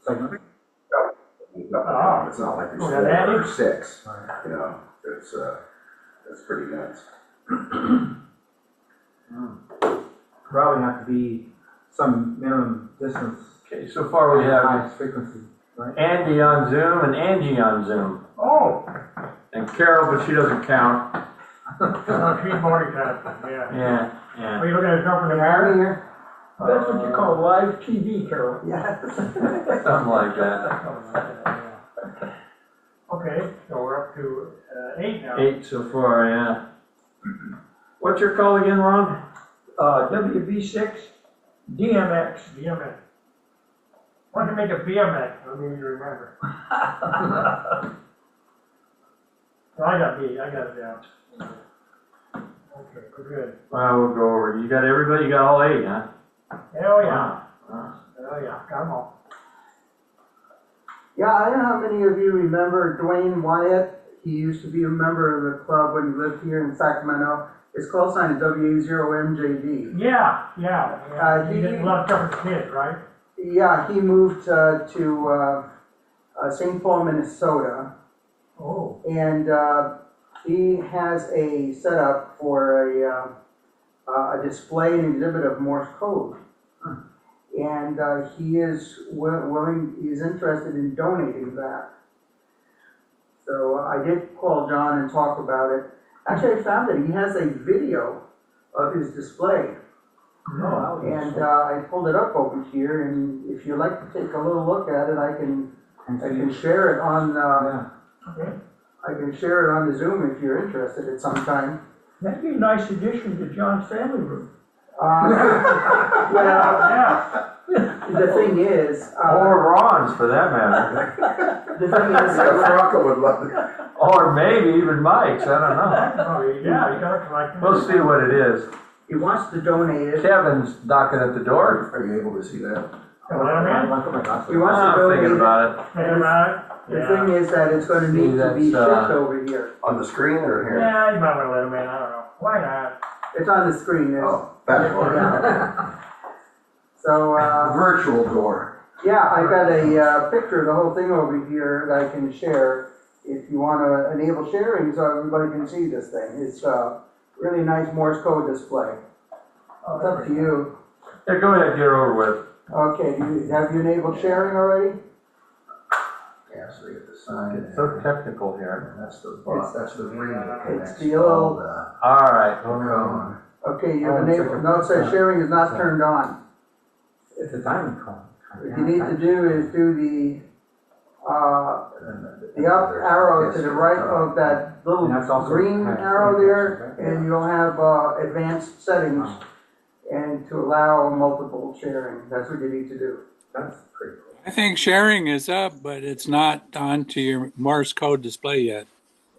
segment? No, it's not like there's Oh, 4 or 6, Right. you know, it's pretty nuts. Probably have to be some minimum distance. Okay, so far we have Highest frequency, right? Andy on Zoom and Angie on Zoom. Oh, And Carol, but she doesn't count. she's multitasking, yeah. Yeah, yeah. Are you looking at something in Are there? we here? That's what you call live TV, Carol. Yeah. Something like that. Okay, so we're up to 8 now. 8 so far, yeah. What's your call again, Ron? WB6 DMX. DMX. Why don't you make a BMX? I mean, you remember. So I got B. I got it down. Okay, we're good. Well, we'll go over. You got everybody? You got all 8, huh? Hell yeah. Wow. Hell yeah. Come on. Yeah, I don't know how many of you remember Dwayne Wyatt. He used to be a member of the club when he lived here in Sacramento. His call sign is WA0MJD. Yeah. He did a lot of stuff with kids, right? Yeah, he moved to St. Paul, Minnesota, Oh. and he has a setup for a display and exhibit of Morse code. And he is he's interested in donating that. So I did call John and talk about it. Actually, I found that he has a video of his display. Oh, And I pulled it up over here, and if you'd like to take a little look at it, I can share it on, Okay. I can share it on the Zoom if you're interested at some time. That'd be a nice addition to John's family room. Well, Yeah. the thing is, Or Ron's, for that matter. the thing is, Rocco would love it. Or maybe even Mike's. I don't know. Oh, yeah, you gotta collect. We'll see what it is. he wants to donate it. Kevin's knocking at the door. Are you able to see that? He I wants to I'm donate thinking it. about it. Think about it. The thing is that it's gonna need to be that's, shipped over here. On the screen or here? Yeah, you might wanna let him in, I don't know. Why not? It's on the screen, there's. Oh, that's one. Yeah. So, Virtual door. yeah, I got a picture of the whole thing over here that I can share. If you wanna enable sharing so everybody can see this thing. It's a really nice Morse code display. It's up to you. Yeah, go ahead, get it over with. Okay, have you enabled sharing already? Yeah, so they get the sign. It's so technical here. That's the ring that connects. It's the old- All right. Cone. Okay, you've enabled, no, it says sharing is not turned on. It's a diamond cone. What you need to do is do the up arrow to the right of that little And that's also green kind of arrow there, right? and you'll have advanced settings and to allow multiple sharing. That's what you need to do. That's pretty cool. I think sharing is up, but it's not onto your Morse code display yet.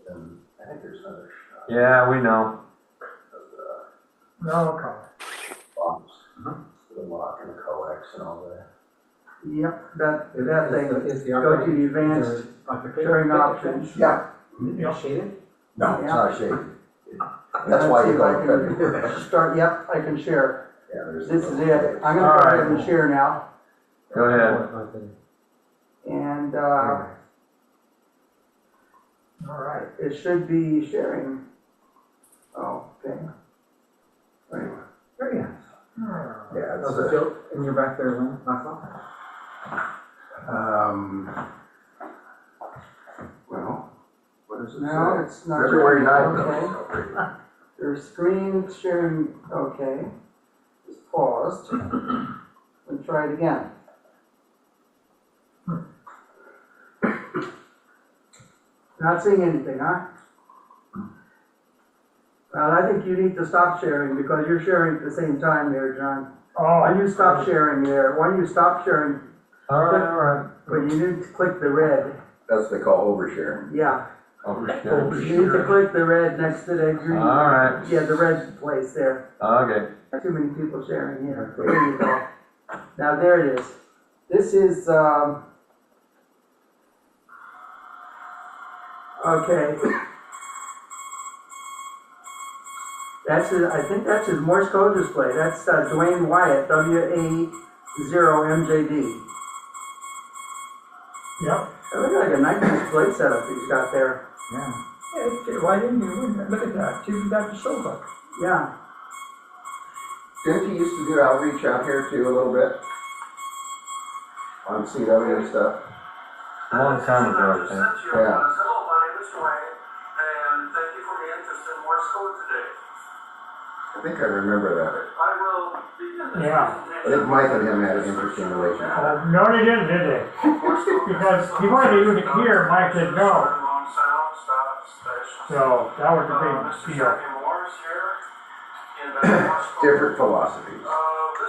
I think there's another shot Yeah, we know. of No, come the box. The lock and the coax and all that. Yep, that thing. Is the Go to the advanced sharing options. Yeah. You shaded? No, it's Yeah. not shaded. That's Let's why see you if go I ahead. can start, yep, I can share. Yeah, there's. This is it. I'm gonna All go right. ahead and share now. Go ahead. And All right. it should be sharing. Oh, okay. Right. Very nice. Yeah, it's So Joe, in your back there, room, that's all? Well, what does it say? No, it's not. February sharing. 9th. Okay. Your screen sharing, okay. Just paused. And try it again. Not seeing anything, huh? Well, I think you need to stop sharing because you're sharing at the same time there, John. Why Oh, you stop sharing there? Why you stop sharing? All right. But you need to click the red. That's what they call oversharing. Yeah, Overshare. you need to click the red next to the green. All right. Yeah, the red place there. Okay. Too many people sharing here. There you go. Now there it is. This is, okay. That's his, I think that's his Morse code display. That's Dwayne Wyatt, WA0MJD. Yep. It looks like a nice display setup he's got there. Yeah. Why didn't you, look at that, see, you got the sofa. Yeah. Didn't you used to do outreach out here too a little bit? On CW and stuff? A long time ago, I think. Yeah. Hello, my name is Dwayne, and thank you for the interest in Morse code today. I think I remember that. I will begin this Yeah. I think Mike and him had an interesting relationship. No, they didn't, did they? Because he wanted to use it here, Mike said no. So, that was a big deal. Different philosophies.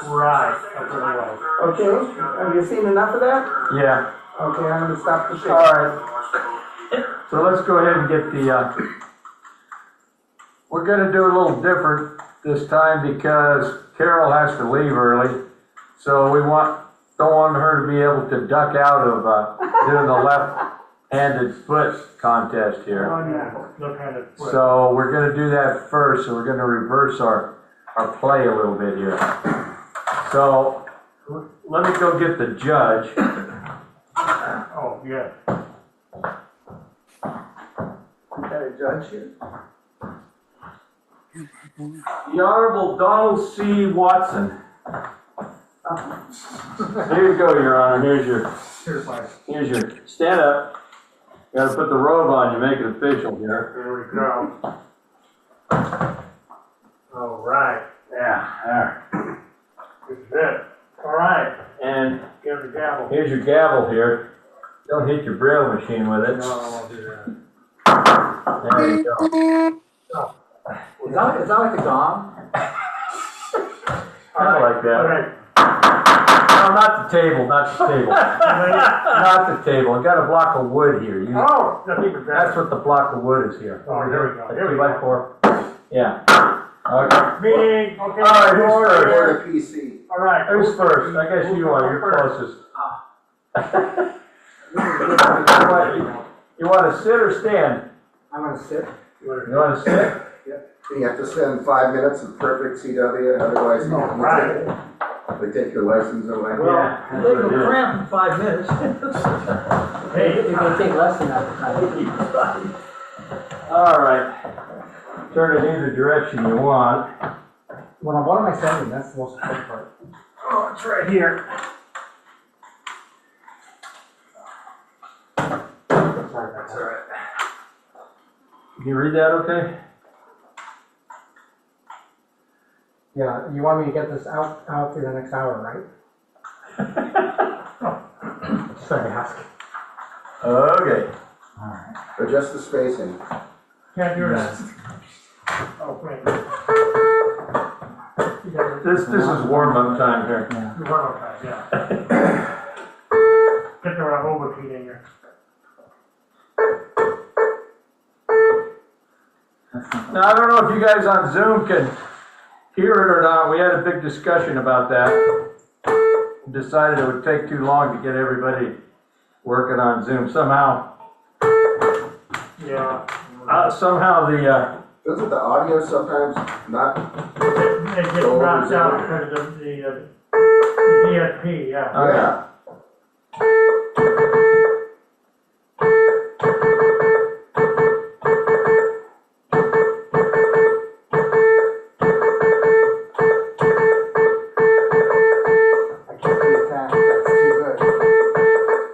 Right, that's what it was. Okay, have you seen enough of that? Yeah, Okay, I'm gonna stop the all share. right. So let's go ahead and get the, we're gonna do a little different this time because Carol has to leave early. So don't want her to be able to duck out of, doing the left-handed foot contest here. Oh, yeah. Look at it. So we're gonna do that first, so we're gonna reverse our play a little bit here. So, let me go get the judge. Oh, yeah. Got a judge here? The Honorable Donald C. Watson. Here you go, Your Honor, here's your, stand up. You gotta put the robe on, you make it official here. There we go. All right, Yeah, there. this is it. All right, And give the gavel. here's your gavel here. Don't hit your braille machine with it. No, I won't do that. There you go. Is that like the gong? Kinda like All that. right. No, not the table, not the table. Not the table. I got a block of wood here. Oh, that's even That's better. what the block of wood is here. Oh, here we go, A here we 2x4. Yeah. Okay. Meeting, okay. All right, who's order. first? Or the PC. All right. Who's first? I guess you are, you're closest. You want to sit or stand? I'm gonna sit. You want to sit? You have to spend 5 minutes of perfect CW, otherwise they take your license away. Yeah. They can cramp in 5 minutes. Hey, It may take less than that time. All right. Turn it either direction you want. What am I sending? That's the most important part. Oh, it's right here. Sorry about that. Can you read that okay? Yeah, you want me to get this out through the next hour, right? Sorry to ask. Okay. Alright. Adjust the spacing. can't do that. Oh, wait. You got This is warm-up time here. Yeah. the one more time, yeah. Get the overheat in here. Now, I don't know if you guys on Zoom can hear it or not. We had a big discussion about that. Decided it would take too long to get everybody working on Zoom. Somehow Yeah. somehow Doesn't the audio sometimes not? It gets dropped out because of the DSP, yeah. Yeah. I can't do that, that's too good.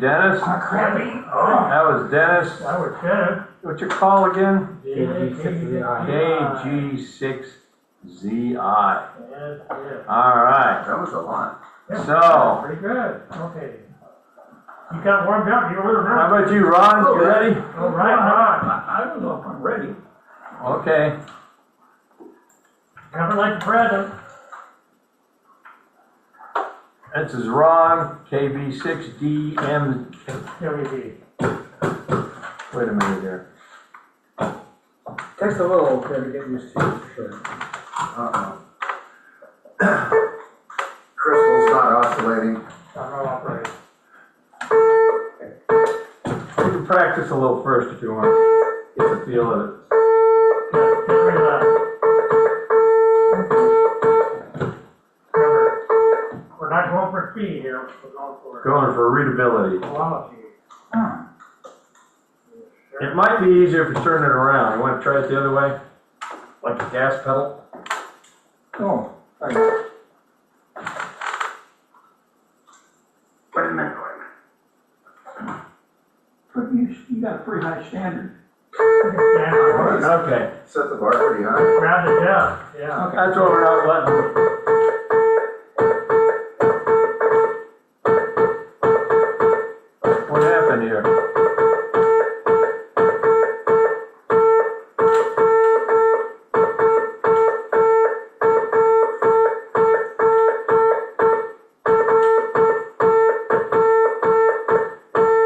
Dennis. Heavy. That was Dennis. That was Dennis. What's your call again? KG6ZI. KG6ZI. Yes, yes. All right. That was a lot. So, Pretty good, okay. You got warmed up, you were how nervous. about you, Ron? You ready? All right, Ron. I don't know if I'm ready. Okay. Coming like the president. This is Ron, KB6DM. WB. Wait a minute here. Takes a little bit to get used to, for sure. Crystal's not oscillating. I'm not operating. You can practice a little first if you want. Get the feel of it. Get rid of that. Remember, we're not going for speed here, we're going for Going for readability. quality. It might be easier if you turn it around. You want to try it the other way? Like a gas pedal? Oh, Right. wait a minute. But you got a pretty high standard. Okay. Set the bar pretty high. Round it down, yeah. Okay. That's what we're not letting. What happened here?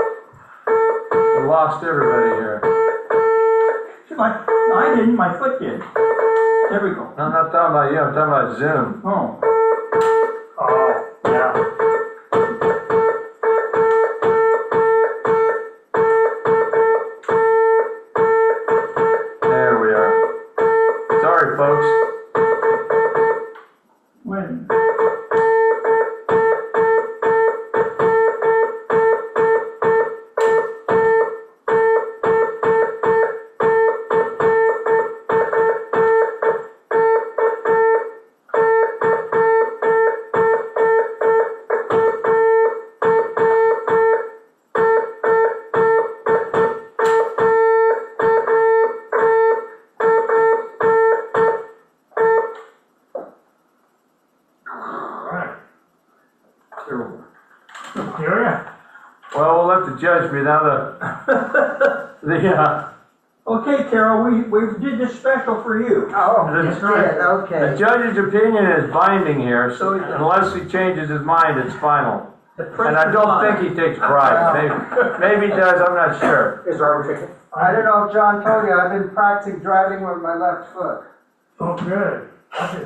We lost everybody here. See, no, I didn't, my foot did. There we go. I'm not talking about you, I'm talking about Zoom. Oh, Oh, yeah. There we are. Sorry, folks. when? Right. Terrible. Syria? Well, we'll let the judge be now Okay, Carol, we did this special for you. Oh, That's you right. did, the okay. judge's opinion is binding here, so unless he changes his mind, it's final. The And I don't think he takes pride. Maybe he does, I'm not sure. Is there a ticket? I don't know if John told you, I've been practicing driving with my left foot. Oh, good. That's it.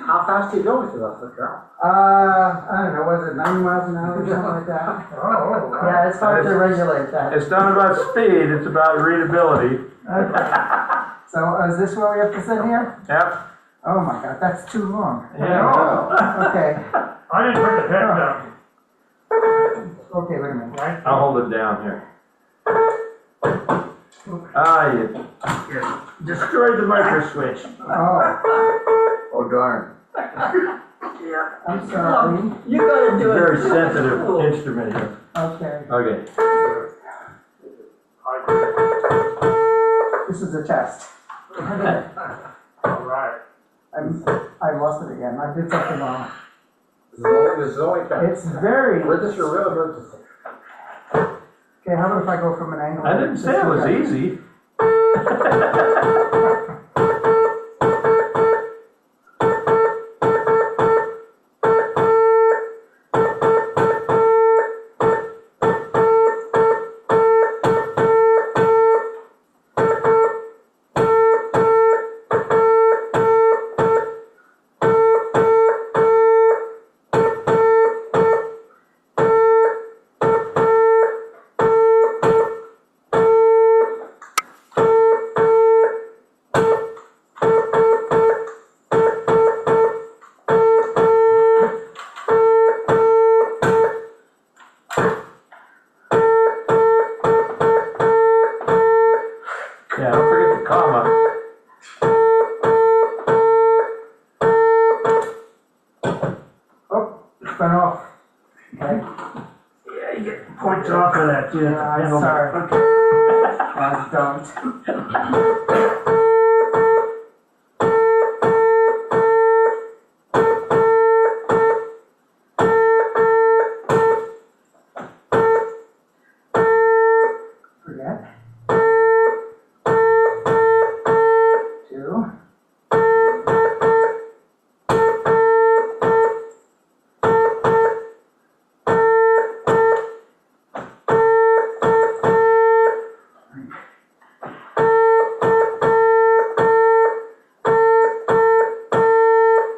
How fast do you go with your left foot, Carol? I don't know, was it 90 miles an hour or something like that? Oh, wow. Yeah, it's hard to regulate that. It's not about speed, it's about readability. So is this where we have to sit here? Yep. Oh my God, that's too long. Yeah. Okay, I didn't put the text up, okay, wait a minute. right? I'll hold it down here. Ah, you. Destroyed the micro switch. Oh, Oh darn. I'm sorry. You gotta do it. Very sensitive instrument here. Okay, Okay. this is a test. All right. I lost it again, I did something wrong. This is only ten. It's very, Where this your real emergency? okay, how about if I go from an angle? I didn't say it was easy. let you Yeah, I'm handle it. sorry. Okay. Don't. Forget. 2.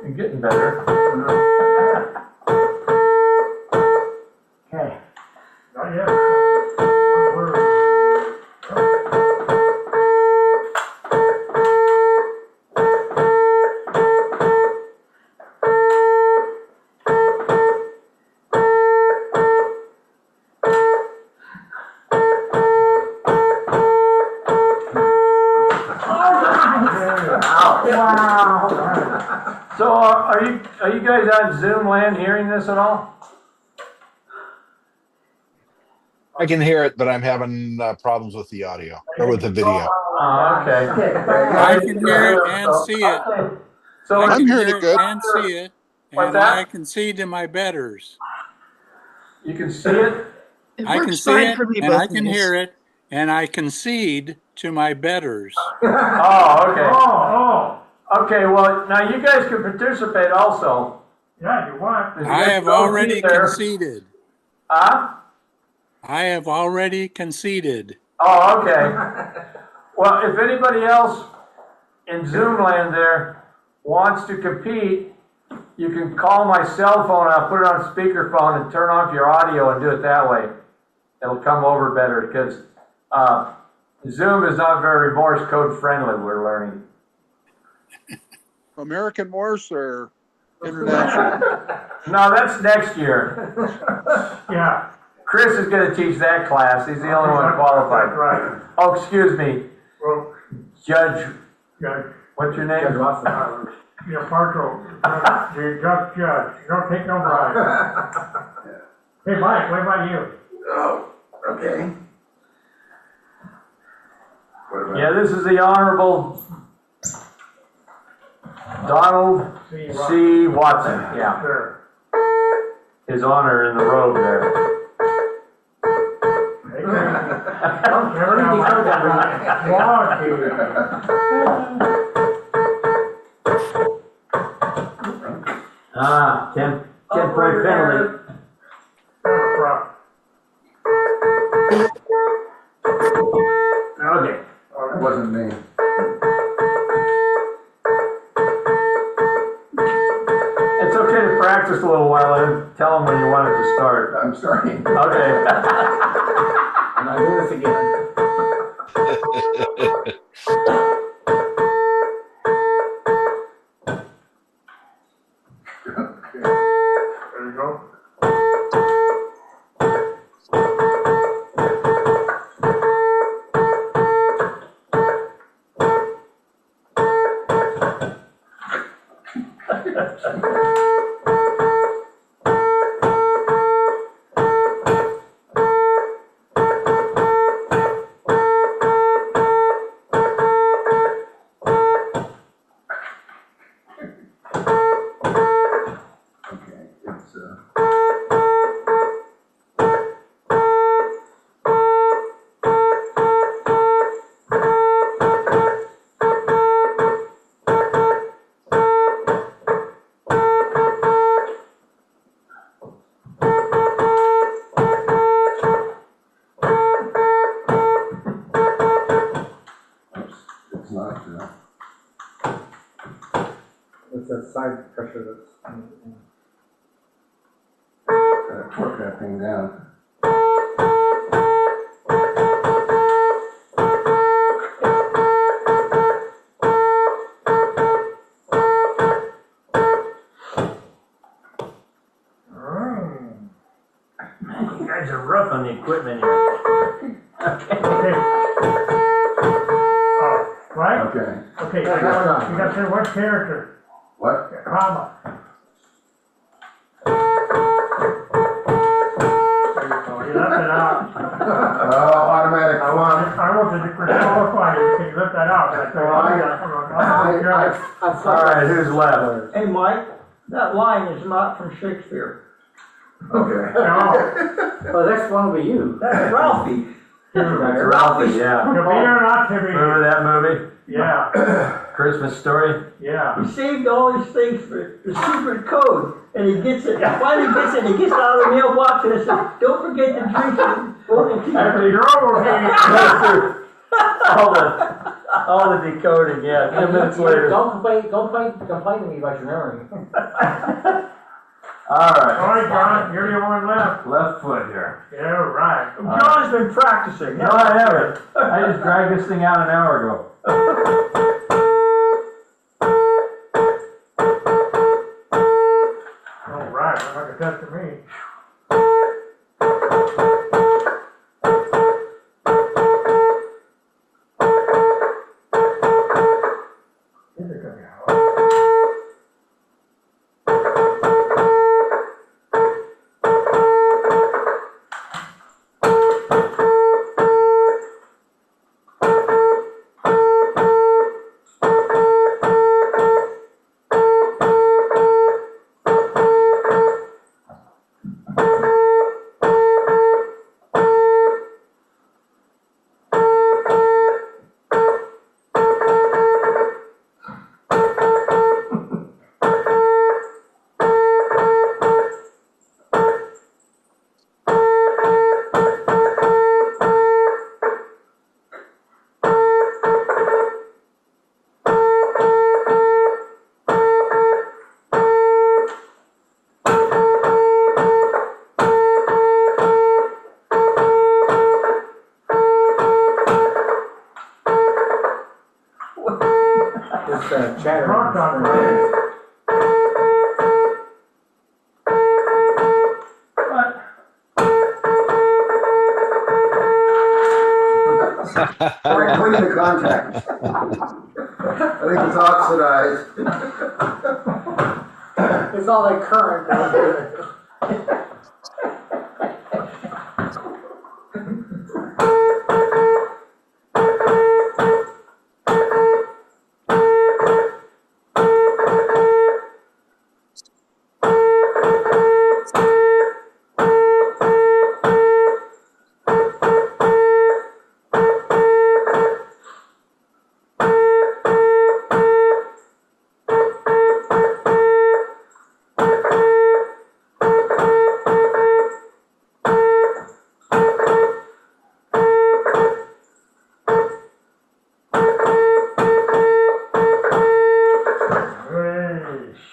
You're getting better. Okay. Not yet. One word. Wow. So are you guys on Zoom land hearing this at all? I can hear it, but I'm having problems with the audio or with the video. Oh, okay. I can hear it and see it. So I I'm can hearing hear it good. and see it, What's and that? I concede to my betters. you can see it? I can see it, and I can hear it, and I concede to my betters. Oh, okay. Oh, Okay, well, now you guys can participate also. yeah, you want. You I guys have don't already see there. conceded. Huh? I have already conceded. Oh, okay. Well, if anybody else in Zoom land there wants to compete, you can call my cell phone, I'll put it on speakerphone and turn off your audio and do it that way. It'll come over better because Zoom is not very Morse code friendly, we're learning. American Morse or international? No, that's next year. Yeah. Chris is gonna teach that class, he's the only one qualified. Right. Oh, excuse me, Well, Judge, Judge, what's your name? you're partial, you're just judge, you don't take no bribes. Hey, Mike, what about you? Oh, okay. What about? Yeah, this is the Honorable Donald See, C. Watson, yeah, Sure. his honor in the robe there. Hey, don't ever know Ah, 10-point penalty. Okay. It wasn't me. It's okay to practice a little while and tell them when you want it to start. I'm starting. Okay. I'm not doing this again. There you go. Okay, it's, oops, it's not, It's a side pressure that's. gotta torque that thing down. Man, you guys are rough on the equipment here. Okay. Right? Okay, Okay, you got to say what character? what? Comma. There you go, you left it out. automatic clock. I wasn't qualified, can you lift that out? I said, All right, who's left? Hey, Mike, that line is not from Shakespeare. Okay. No, Well, next one will be you. That's Ralphie. Ralphie, yeah. to be or not to be, Remember that movie? yeah, Christmas Story? yeah. He saved all these things for the secret code, and he gets it, finally gets it, and he gets it out of the mailbox, and it says, don't forget to drink it. After you're over here, All the decoding, yeah, 10 minutes later. Don't complain to me about your memory. All all right, right, John, you're the one left. left foot here. Yeah, right. John's been practicing. No, I haven't. I just dragged this thing out an hour ago. All right, I'm not gonna touch to me. This is gonna be hard. Chatter. Rock on, right? Sorry, clean the contact. I think it's oxidized. It's all that current.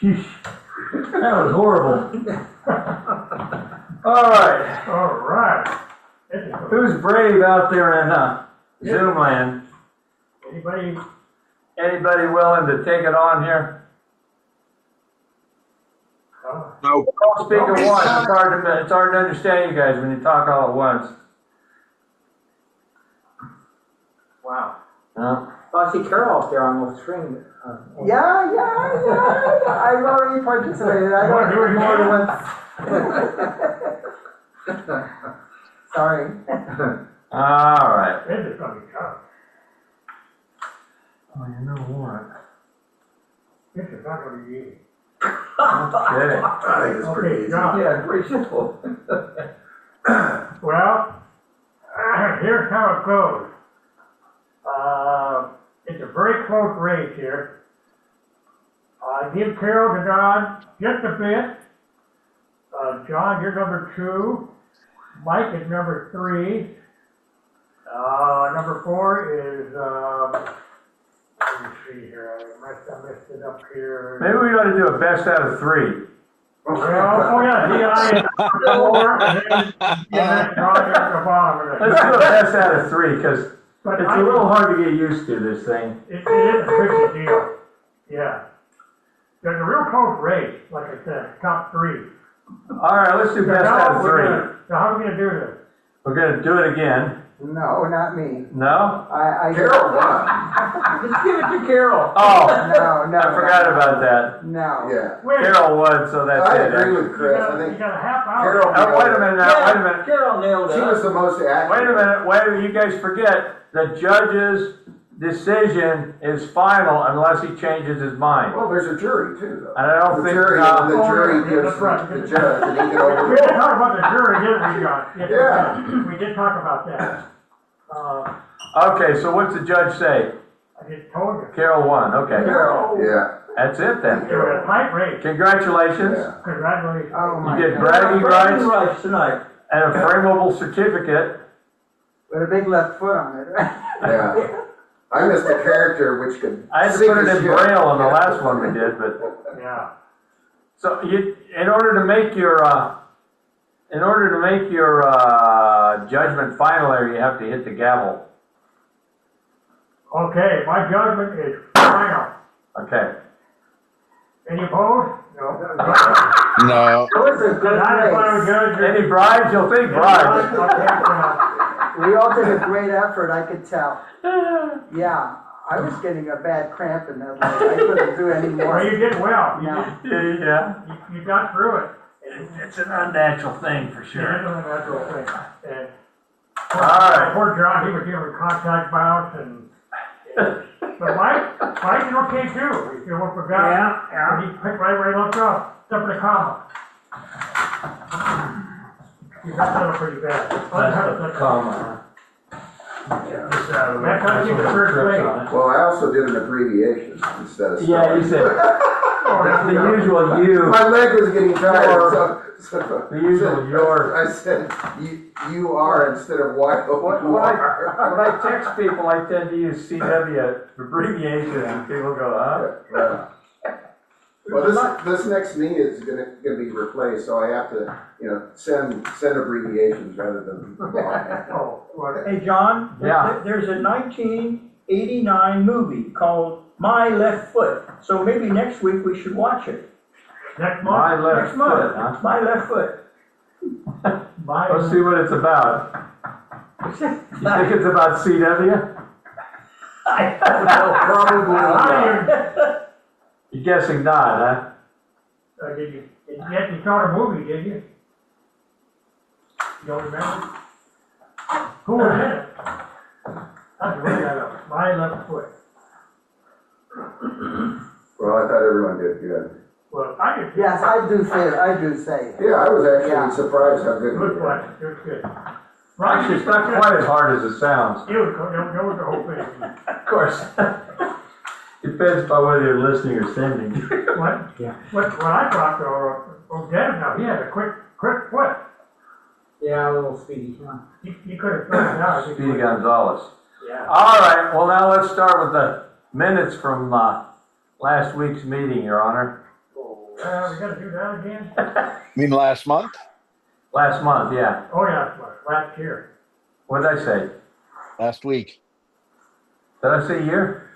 That was horrible. All right, All right. This is good. who's brave out there in Zoom land? Anybody? Anybody willing to take it on here? No. Don't speak at once. It's hard to understand you guys when you talk all at once. Wow. Huh? Oh, I see Carol up there on the screen. Yeah. I've already participated. I don't do more than once. Sorry. All right. This is gonna be tough. Oh, you know what? This is not gonna be easy. Okay. I think it's pretty Okay, easy. John. Yeah, pretty simple. Well, here's how it goes. It's a very close race here. Give Carol to John just a bit. John, you're number 2. Mike is number 3. Number 4 is, let me see here, I messed it up here. Maybe we ought to do a best out of 3. Well, oh yeah, DI is number 4, and then Roger at the bottom of it. Let's do a best out of 3, because But it's a little hard to get used to, this thing. It is a tricky deal, yeah. There's a real close race, like I said, top 3. All right, let's do best out of 3. So how are we gonna do this? We're gonna do it again. No, not me. No? I. Carol won. Just give it to Carol. Oh, No, I forgot about that. No. Yeah. Wait, Carol won, so that's I it. agree with you Chris. got, I you think got a half hour. Carol. Oh, wait a minute now, wait a minute. Carol nailed it. She was the most accurate. Wait a minute, wait, you guys forget, the judge's decision is final unless he changes his mind. Well, there's a jury too, though. And I don't The think, jury, no. and the jury Yeah, gives that's right. the judge, and he can We did overrule. talk about the jury, didn't we, John? Yes, we Yeah. did. We did talk about that. Okay, so what's the judge say? I just told you. Carol won, okay. Carol. Yeah, That's it then. It was a tight race. Congratulations. yeah. Congratulations. Oh, my You get God. bragging rights rights tonight. and a frameable certificate. With a big left foot on it, right? Yeah. I missed a character which could. I had to sink put it a in ship. Braille on the Yeah. last one we did, but, Yeah. so you, in order to make your judgment final there, you have to hit the gavel. Okay, my judgment is final. Okay. Any opposed? No. No. It was a good race. Any bribes? You'll take bribes. We all did a great effort, I could tell. Yeah, I was getting a bad cramp in that leg. I couldn't do any Well, more. you did well. You, No. Yeah. you got through it. It's an unnatural thing for It sure. is a natural thing. And All right. poor John, he was dealing with contact bounce and, but Mike's okay too. He almost forgot. Yeah. He picked right left off, except for the comma. You got that up pretty bad. That's the comma. That's how you get the first place. Well, I also did an abbreviation instead of. Yeah, you said, the usual you. My leg was getting tired, so. The usual your. I said, you are instead of Y-O. When I text people, I tend to use CW abbreviations, and people go, huh? Yeah. Well, this next me is gonna be replaced, so I have to, send abbreviations rather than. Oh, well, Hey, John? Yeah. There's a 1989 movie called My Left Foot. So maybe next week we should watch it. next My month. left Next month. foot, huh? My Left Foot. Let's see what it's about. You think it's about CW? I don't know. Probably not. You're guessing not, huh? Did you saw the movie, did you? You don't remember? Who was in it? That's really my left foot. Well, I thought everyone did good. Well, I did. Yes, I do say. Yeah, I was actually Yeah. surprised how good. Good he flash, did. it was good. Actually, it's not quite as hard as it sounds. It was the whole thing. Of course. Depends on whether you're listening or sending. What? Yeah. What I thought though, Dennis now, he had a quick foot. Yeah, a little speedy. He could have thrown it out. Speedy Gonzalez. Yeah. All right, well, now let's start with the minutes from last week's meeting, Your Honor. We gotta do that again? You mean last month? Last month, yeah. Oh, yeah, last year. What did I say? Last week. Did I say year?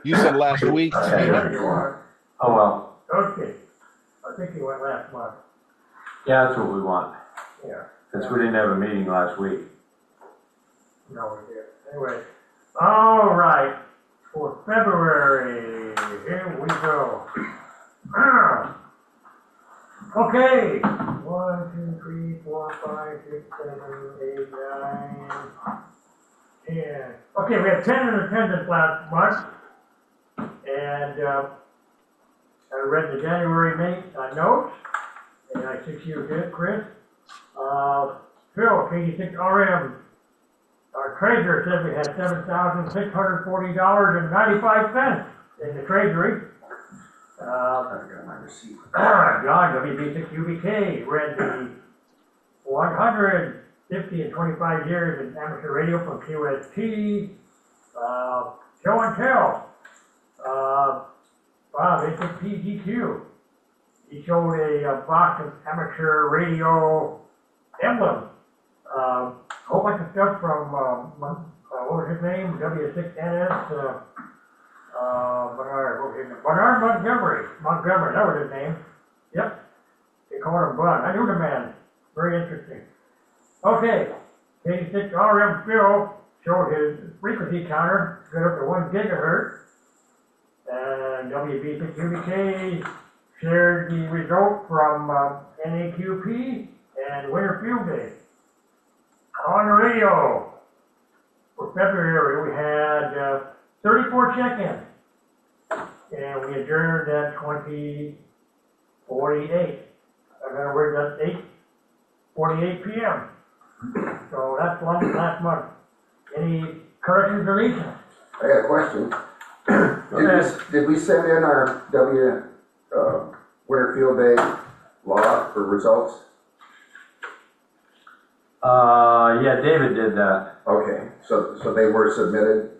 You said last week. Oh, well. Okay. I think he went last month. Yeah, that's what we want. Yeah. Since we didn't have a meeting last week. No, we did. Anyway, all right. For February, here we go. Okay. 1, 2, 3, 4, 5, 6, 7, 8, 9, 10. Okay, we had 10 in attendance last month. And I read the January notes. And I think you did, Chris. Phil, KD6RM, our treasurer said we had $7,640.95 in the treasury. I got my receipt. John, WB6UBK, read the 150 and 25 years in amateur radio from QST. Show and tell. Bob, it's a PGQ. He showed a box of amateur radio emblem. A whole bunch of stuff from, what was his name? W6NS, Bernard, what was his name? Bernard Montgomery, that was his name. Yep. They called him Bud. I knew the man. Very interesting. Okay. K6 RM Phil showed his frequency counter, good up to 1 gigahertz. And WB6UBK shared the result from NAQP and Winter Field Day. On the radio, for February, we had 34 check-ins. And we adjourned at 20:48. In other words, that's 8:48 p.m. So that's one last month. Any corrections, deletions? I got a question. Did we send in our Winter Field Day law for results? Yeah, David did that. Okay, so they were submitted.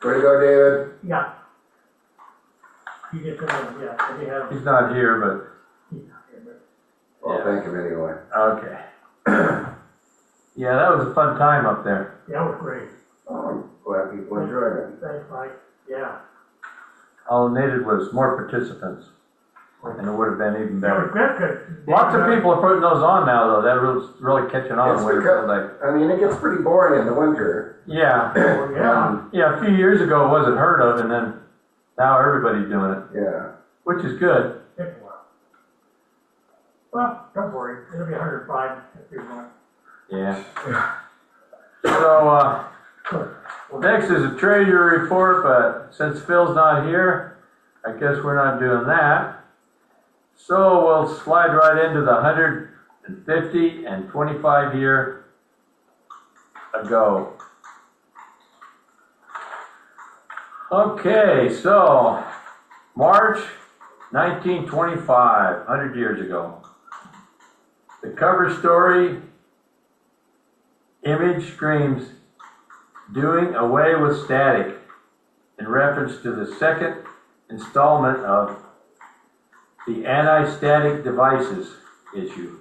Way to go, David. Yeah. He gets in there, yeah, and he has. He's not here, but, He's not here, but- Well, Yeah. thank him anyway. okay. Yeah, that was a fun time up there. Yeah, it was great. Oh, I'm glad people enjoyed it. Thanks, Mike. Yeah. All it needed was more participants, and it would have been even That was better. good, 'cause Lots of people are putting those on now, though. That was really catching on. It's Winter because- Field Day. I mean, it gets pretty boring in the winter. Yeah, Oh, yeah. yeah. A few years ago, it wasn't heard of, and then now everybody's doing it, Yeah. which is good. It's well. Well, don't worry, it'll be 105 if you want. Yeah. So, next is a treasury report, but since Phil's not here, I guess we're not doing that. So we'll slide right into the 150 and 25 year ago. Okay, so March 1925, 100 years ago. The cover story image screams, "Doing away with static," in reference to the second installment of the anti-static devices issue.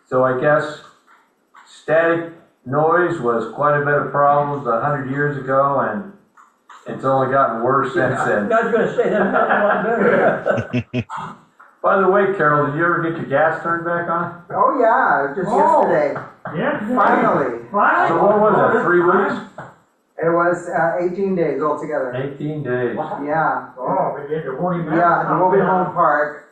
So I guess static noise was quite a bit of problems 100 years ago, and it's only gotten worse since then. I was gonna say, that's not a lot better. By the way, Carol, did you ever get your gas turned back on? Oh, yeah, just yesterday, Yes. finally. Finally. So what was that, 3 weeks? It was 18 days altogether. 18 days. Yeah, Oh, but you had to hold him back. yeah, at the mobile home park,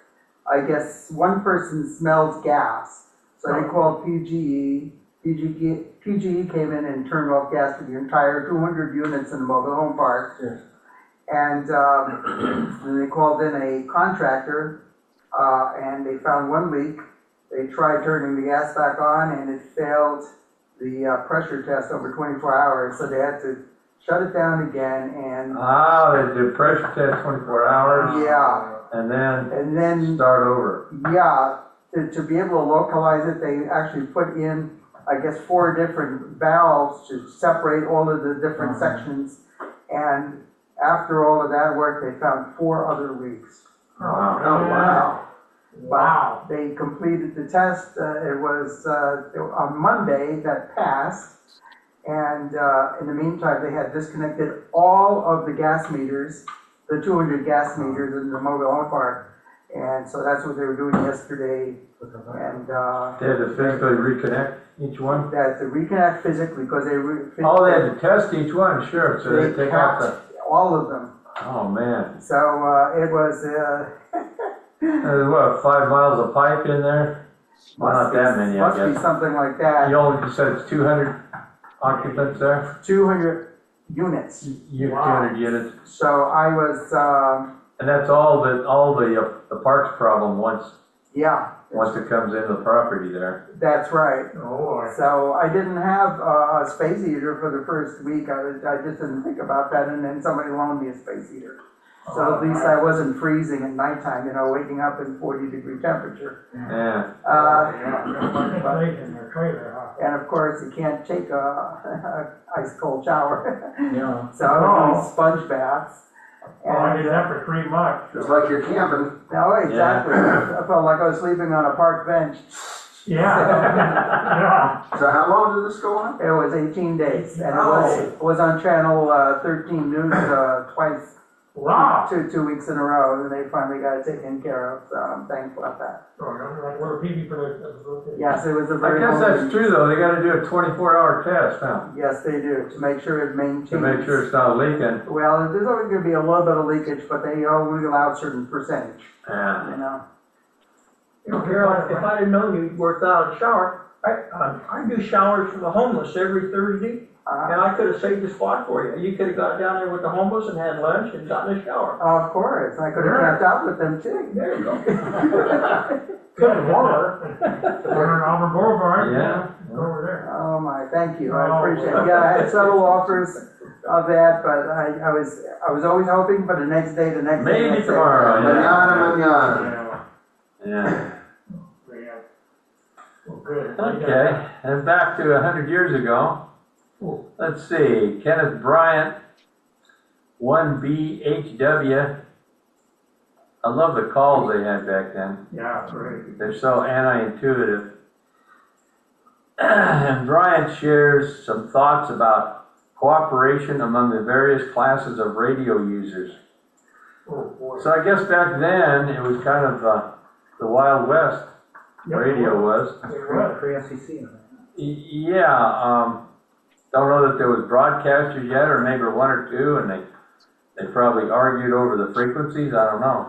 I guess one person smelled gas. So they called PGE. PGE came in and turned off gas for the entire 200 units in the mobile home park. Yes. And then they called in a contractor, and they found one leak. They tried turning the gas back on, and it failed the pressure test over 24 hours, so they had to shut it down again, and They did pressure test 24 hours, yeah, and then and then, start over. yeah, to be able to localize it, they actually put in, I guess, 4 different valves to separate all of the different sections, and after all of that work, they found 4 other leaks. Wow. Oh, wow. Wow. They completed the test, it was on Monday that passed, and in the meantime, they had disconnected all of the gas meters, the 200 gas meters in the mobile home park, and so that's what they were doing yesterday, and They had to physically reconnect each one? they had to reconnect physically, because they Oh, they had to test each one, sure, so they they take out the, capped all of them, oh man. so it was, There's what, 5 miles of pipe in there? Well, not that many, I must be guess. something like that, You only said it's 200 occupants there? 200 units. You have Wow. 200 units? So I was, And that's all the parks problem once it comes into the property there. that's right. Oh, boy. So I didn't have a space heater for the first week. I just didn't think about that, and then somebody loaned me a space heater. So at least I wasn't freezing at nighttime, waking up in 40-degree temperature. Yeah. Ventilation in your trailer, huh? And of course, you can't take a ice cold shower. Yeah. So I was doing sponge baths. Oh, I did that for 3 months. Just like you're camping. No, exactly. I felt like I was sleeping on a park bench. Yeah. Yeah. So how long did this go on? It was 18 days, and Oh. it was on channel 13 News twice Wow. two weeks in a row, and they finally got it taken care of, so I'm thankful about that. Oh, no, like, what a pity for the. Yes, it was a I very. guess long- that's true though, they gotta do a 24-hour test, huh? Yes, they do, to make sure it maintains. To make sure it's not leaking. Well, there's always gonna be a little bit of leakage, but they only allow a certain percentage, Yeah. you know? You know, Carol, if I'd have known you worked out a shower, I do showers for the homeless every Thursday, and I could have saved a spot for you. You could have got down there with the homeless and had lunch and gotten a shower. Of course, I could have camped out with them too. There you go. Good water. We're on Auburn Boulevard. Yeah. Over there. Oh my, thank you, Oh. I appreciate it. Yeah, I had several offers of that, but I was always hoping for the next day, Maybe next day. tomorrow, yeah. Manana. Yeah. Yeah. Well, good. Okay, and back to 100 years ago. Let's see, Kenneth Bryant, 1BHW. I love the calls they had back then. Yeah, great. They're so anti-intuitive. And Bryant shares some thoughts about cooperation among the various classes of radio users. Oh, boy. So I guess back then, it was kind of the Wild West, Yep. radio was. It was. Pre-FCC. Yeah, don't know that there was broadcasters yet, or maybe one or two, and they probably argued over the frequencies, I don't know.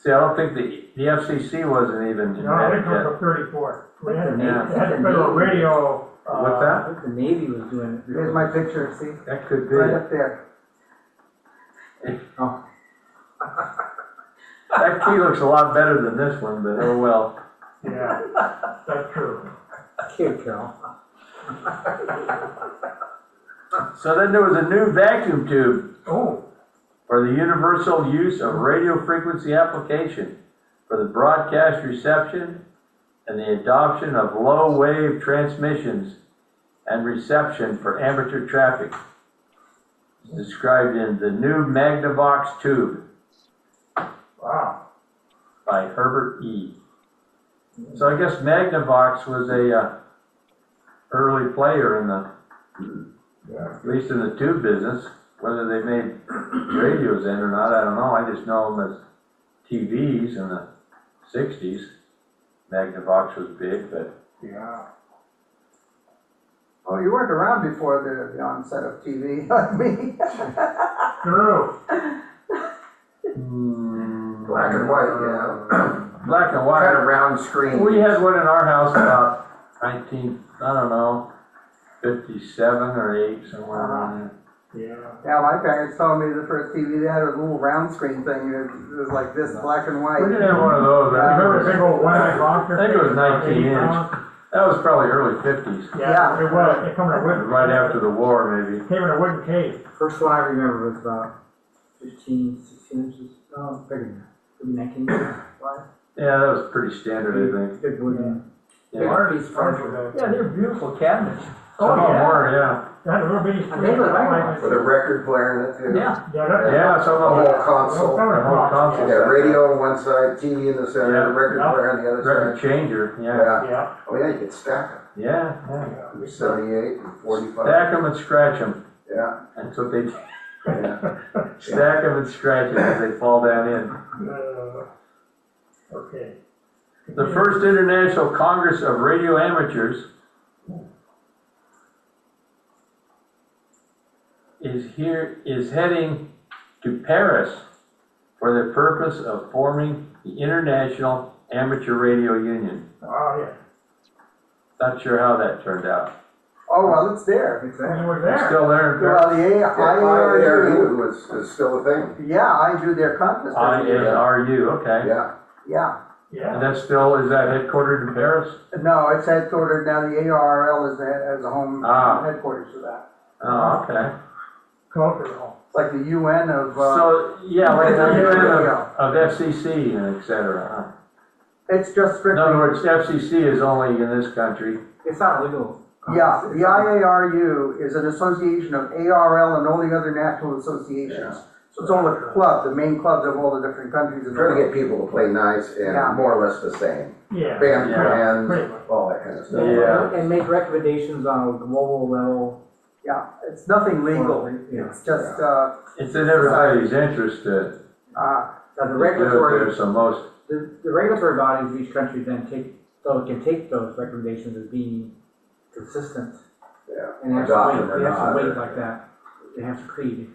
See, I don't think the FCC wasn't even No, they invented took yet. up 34. We had Yeah. they had a federal radio. What's that? I think the Navy was doing it. Here's my picture, see, That could be. right up there. Oh. That key looks a lot better than this one, but oh well. Yeah, that's true. Cute, Carol. So then there was a new vacuum tube Oh, for the universal use of radio frequency application for the broadcast reception and the adoption of low wave transmissions and reception for amateur traffic. It's described in the new Magnavox tube wow. by Herbert E. So I guess Magnavox was a early player in the, at least in the tube business. Whether they made radios then or not, I don't know. I just know them as TVs in the 60s. Magnavox was big, but Yeah. Oh, you weren't around before the onset of TV, like me. True. Black and white, yeah. Black and Kind of white. round screen. We had one in our house about 57 or 8, somewhere around there. Yeah. Yeah, my parents told me the first TV they had was a little round screen thing, it was like this, black and white. We didn't have one of those. You remember the big old one-eyed boxer? I think it was 19 80 inch. pounds? That was probably early 50s. Yeah, it was. It came in a wooden. Right after the war, maybe. Came in a wooden case. First one I remember was about 15, 16 inches. No, bigger than that. Maybe 19 inches wide. Yeah, that was pretty standard, I think. Big wooden. Yeah. Big piece of furniture. Yeah, they're beautiful cabinets. Oh, Some of them yeah. were, yeah. That little bitty I think it was like With a record player in it too. Yeah. Yeah, that. Yeah, some The of whole them. console. The whole console. You got radio on one side, TV in the center, Yeah. the record Yeah. player on the other Record side. changer, yeah. Yeah. Yeah. Oh yeah, you could stack Yeah, them. 78 and 45. Stack them and scratch them. Yeah. That's what they do. Yeah. Stack them and scratch them as they fall down in. Okay. The first International Congress of Radio Amateurs is heading to Paris for the purpose of forming the International Amateur Radio Union. Oh, yeah. Not sure how that turned out. Oh, well, it's there. When you were It's there. still there in Paris. Well, the IARU is still a thing. yeah, I do their contest every year. IARU, okay. Yeah. Yeah. And Yeah. that's still, is that headquartered in Paris? No, it's headquartered, now the ARRL is a home Ah. headquarters for that. Oh, okay. Cultural. It's like the UN of, So, yeah, like the Yeah. UN of FCC and et cetera. it's just In strictly. other words, FCC is only in this country. It's not legal. Yeah, the IARU is an association of ARL and all the other national associations. So it's all a club, the main clubs of all the different countries in the Trying to world. get people to play nice Yeah. and more or less the same. Yeah. Band Yeah. plans, Pretty much. all that kind of stuff. Yeah. And make recommendations on a global level Yeah, it's nothing legal, Yeah. it's just, It's in everybody's interest to uh, Now, the do it regulatory, there, so most, the regulatory bodies of each country then can take those recommendations as being consistent. Yeah. And they have Adopt to them or wait, they have not, to wait or- like that. They have to create.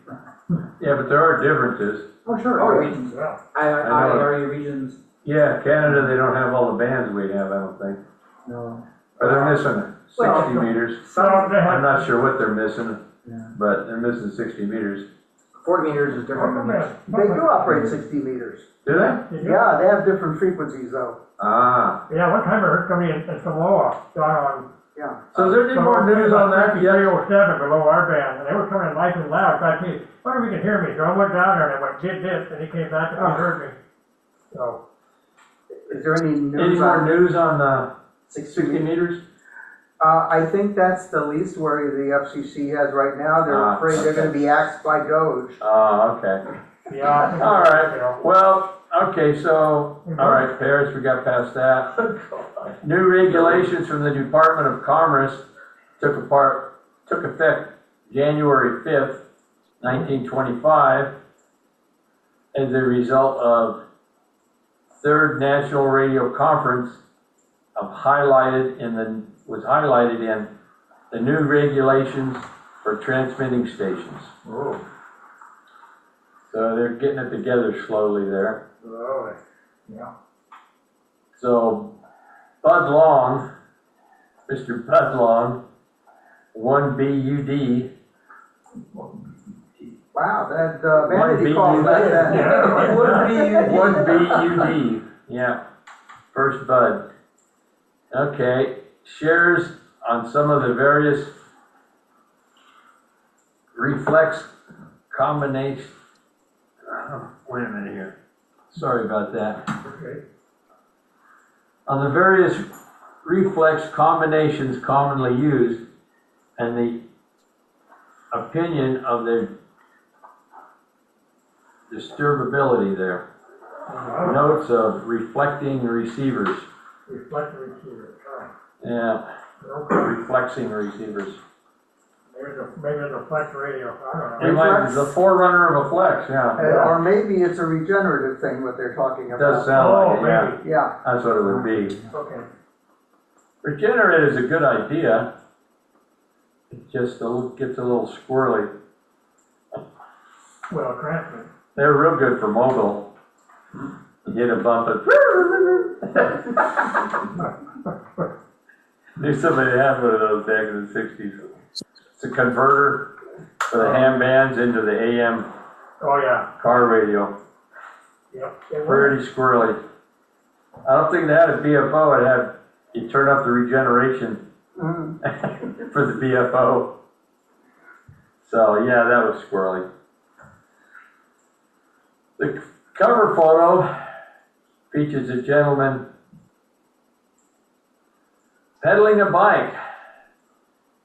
yeah, but there are differences. Oh, sure. Oh, yeah. Regions. Yeah. I know. area regions, Yeah, Canada, they don't have all the bands we have, I don't think. no. But they're missing Well, 60 meters. So they I'm have, not sure what they're missing, Yeah. but they're missing 60 meters. 40 meters is different from this. they do operate 60 meters. Do they? Yeah, they have different frequencies though, Ah. Yeah, one time I heard somebody in Samoa, down on. yeah. So is there any more news on that yet? 307 below our band, and they were coming nice and loud, I said, wonder if you can hear me, so I went down there and I went, did this, and he came back and he heard me. So, Is there any Any news more on news on 60 60 meters? meters? I think that's the least worry the FCC has right now. They're Ah, afraid they're gonna be axed by Doge. Oh, okay. yeah. I think All you right, know. well, okay, so, all right, Paris, we got past that. New regulations from the Department of Commerce took effect January 5th, 1925, as a result of Third National Radio Conference was highlighted in the new regulations for transmitting stations. Oh, So they're getting it together slowly there. really? Yeah. So Bud Long, Mr. Bud Long, 1BUD, Wow, that, One vanity calls BUD. like that. Yeah. One BUD, yeah, first Bud. Okay, shares on some of the various reflex combination. Wait a minute here. Sorry about that. Okay. On the various reflex combinations commonly used and the opinion of their disturbability there. Notes of reflecting receivers. Reflector receiver, Yeah, okay. reflexing receivers. Maybe it's a flex radio, I It don't know. might be the forerunner of a flex, yeah. Or maybe it's a regenerative thing, what they're talking It does about. sound like Oh, it, yeah. maybe, Yeah, That's what it would be. okay. Regenerate is a good idea. It just gets a little squirrely. Well, transmit. They're real good for mobile. You hit a bump and knew somebody had one of those back in the 60s. It's a converter for the ham bands into the AM Oh, yeah, car radio. yep. They were. Pretty squirrely. I don't think they had a BFO. It had, you turn up the regeneration mhm. for the BFO. So yeah, that was squirrely. The cover photo features a gentleman pedaling a bike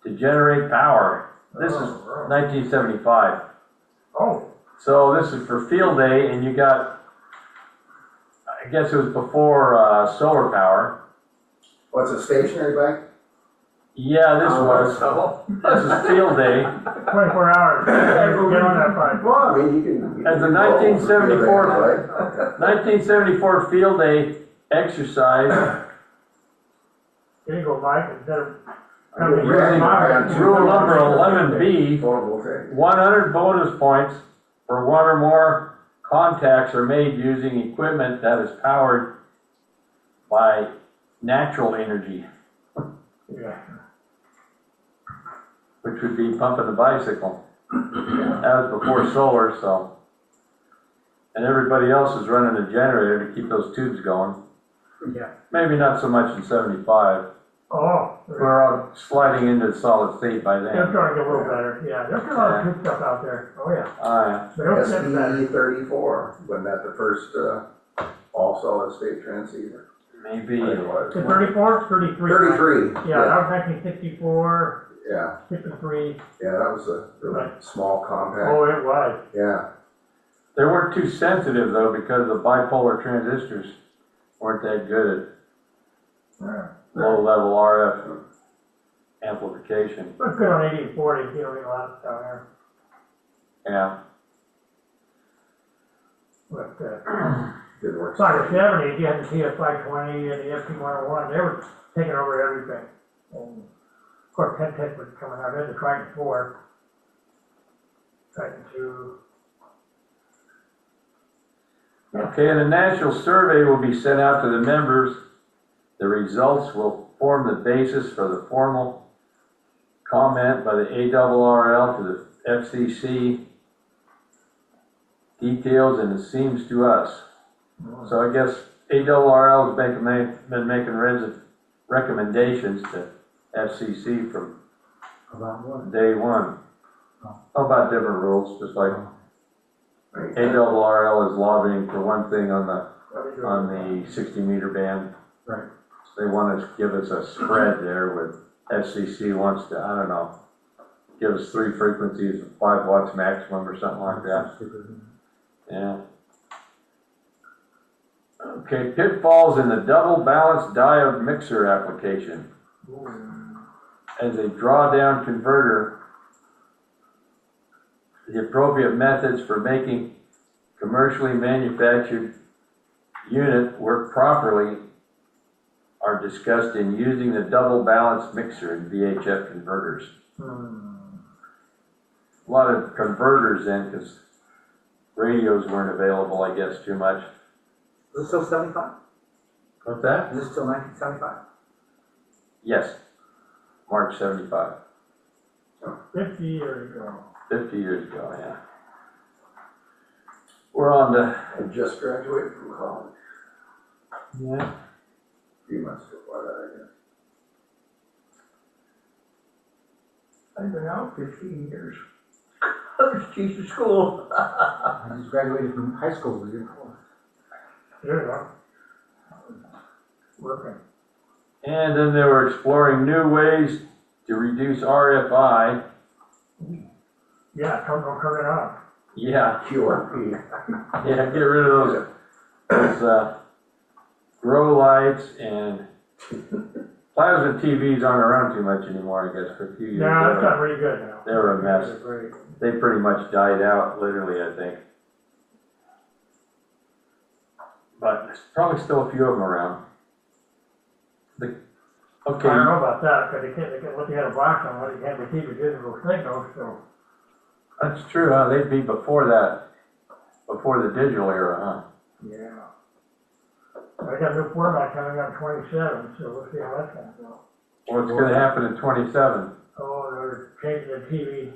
to generate power. This is Oh, right. 1975. Oh, So this is for field day, and you got, I guess it was before solar power. What's a stationary bike? Yeah, this was. This is field day. 24 hours. Get on that bike. Well, I mean, you can. As a 1974 field day exercise, There you go, Mike, instead of Yeah, coming here. yeah. rule number 11B, Photovoltaic. 100 bonus points for one or more contacts are made using equipment that is powered by natural energy, Yeah. which would be pumping the bicycle. That was before solar, so. And everybody else is running a generator to keep those tubes going. Yeah. Maybe not so much in 75. Oh, We're all sliding into solid state by it's then. starting to get a little better, yeah. There's a lot of good stuff out there, oh, yeah. But it'll get better. SB 34, wasn't that the first, all solid state transceiver? Maybe. It was. The 34, 33. right? 33, Yeah, that was 1964, yeah, 53. yeah, that was a really small compact, Oh, it was. yeah. They weren't too sensitive though, because the bipolar transistors weren't that good at low level RF. amplification. It's good on 80 and 40, you don't need a lot down there. Yeah. But, Good work. by the 70s, you had the TF520 and the FP101, they were taking over everything. And of course, Pentec was coming out, there's the Triton 4, Triton 2. Okay, and the national survey will be sent out to the members. The results will form the basis for the formal comment by the ARRL to the FCC. Details and it seems to us. So I guess ARRL has been making recommendations to FCC from About what? day one. About different rules, just like ARRL is lobbying for one thing on the 60-meter band. Right. They want to give us a spread there with FCC wants to, I don't know, give us 3 frequencies of 5 watts maximum or something like that. Yeah. Okay, pitfalls in the double balanced diode mixer application. As a drawdown converter, the appropriate methods for making commercially manufactured unit work properly are discussed in using the double balanced mixer in VHF converters. A lot of converters then, because radios weren't available, I guess, too much. Is it still 75? What's that? Is it still 1975? Yes, March 75. 50 years ago. 50 years ago, yeah. We're on to, I just graduated from college, yeah, a few months before that, I guess. I've been out 15 years. I was chief of school. I just graduated from high school the year before. There you go. Working. and then they were exploring new ways to reduce RFI. Yeah, don't turn it on. Yeah, QRP. yeah, get rid of those grow lights and plasma TVs aren't around too much anymore, I guess, for a few years. No, it's not really good now. They were a mess. They're great. They pretty much died out, literally, I think. But there's probably still a few of them around. Okay. I don't know about that, because they can't let you have a box on it, you can't receive a digital signal, so. That's true, huh? They'd be before that, before the digital era, huh? Yeah. I got a new format coming up 27, so we'll see how that's gonna go. What's gonna happen in 27? Oh, they're changing the TV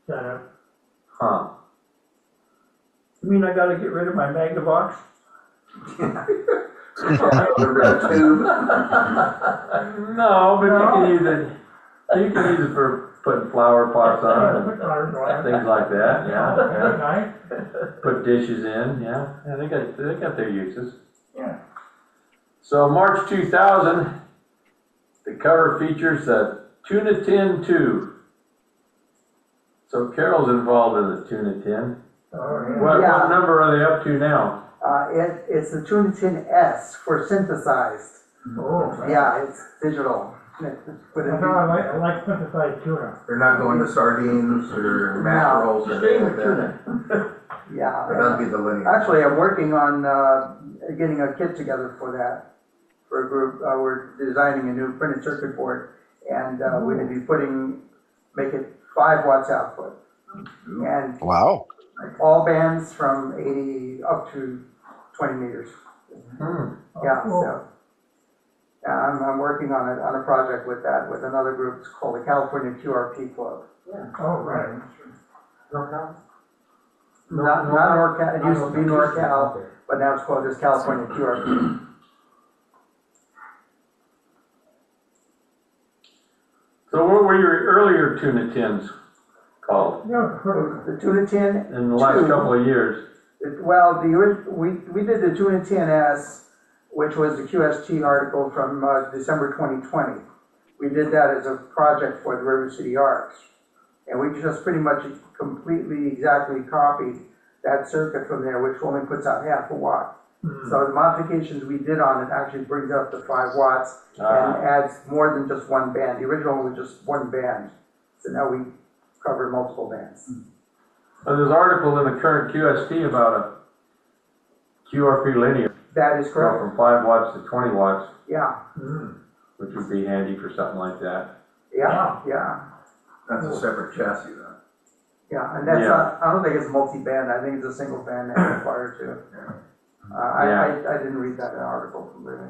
setup. Huh? You mean I gotta get rid of my Magnavox? The red tube. No, but you can use it for putting flower pots on and things like that, yeah. Nice. Put dishes in, yeah. Yeah, they got their uses. Yeah. So March 2000, the cover features the Tuna Tin 2. So Carol's involved in the Tuna Tin. Oh, yeah. What number are they up to now? It's the Tunitin S for synthesized. Oh. Yeah, it's digital. But I like synthesized tuna. They're not going to sardines or mackerels or Stay anything with like that. tuna. yeah. But that'll be the linear. Actually, I'm working on getting a kit together for that, for a group. We're designing a new printed circuit board, and we're going to be make it 5 watts output. And Wow. all bands from 80 up to 20 meters. Yeah, so. Yeah, I'm working on a project with that, with another group. It's called the California QRP Club. Oh, right. NorCal? Not NorCal, it used to be NorCal, but now it's called just California QRP. So what were your earlier Tuna Tins called The Tuna Tin. in the last couple of years? Well, we did the Tuna Tin S, which was the QST article from December 2020. We did that as a project for the River City Arts. And we just pretty much completely exactly copied that circuit from there, which only puts out half a watt. So the modifications we did on it actually brings it up to 5 watts and adds more than just one band. The original was just one band. So now we cover multiple bands. Well, there's an article in the current QST about a QRP linear. That is Go correct. from 5 watts to 20 watts, Yeah, which would be handy for something like that. yeah. That's a separate chassis then. Yeah, and that's Yeah. not, I don't think it's multi-band, I think it's a single band amplifier too. I didn't read that article completely.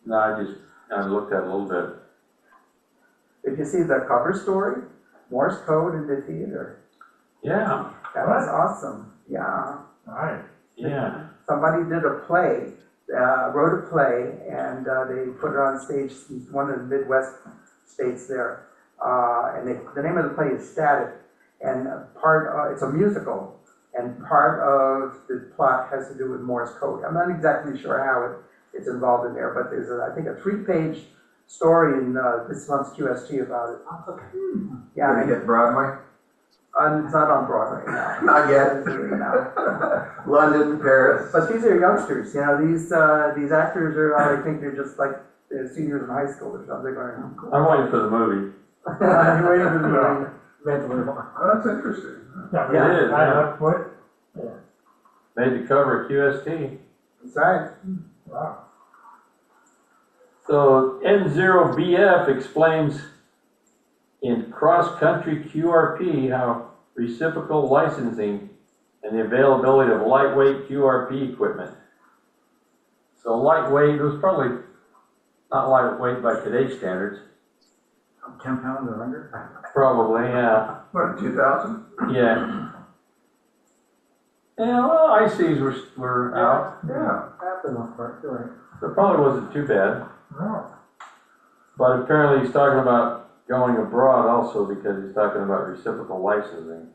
No, I looked at it a little bit. Did you see the cover story? Morse code in the theater. Yeah, That was awesome, yeah. Right. yeah. Somebody did a play, wrote a play, and they put it on stage in one of the Midwest states there. And the name of the play is Static, and it's a musical, and part of the plot has to do with Morse code. I'm not exactly sure how it's involved in there, but there's, I think, a 3-page story in this month's QST about it. Yeah, Gonna hit Broadway? it's not on Broadway now. Not yet. No. London, Paris. But these are youngsters, these actors are, I think they're just like they're seniors in high school or something. I'm waiting for the movie. I'm waiting for the movie. Oh, that's interesting. Yeah, It is, I yeah. left foot. Made the cover of QST. That's right. Wow. So N0BF explains in cross-country QRP how reciprocal licensing and the availability of lightweight QRP equipment. So lightweight was probably not lightweight by today's standards. 10 pounds or under? Probably, yeah. What, 2000? Yeah. Yeah, well, ICs were out. Yeah. For the most part, you're right. So it probably wasn't too bad. No. But apparently he's talking about going abroad also because he's talking about reciprocal licensing.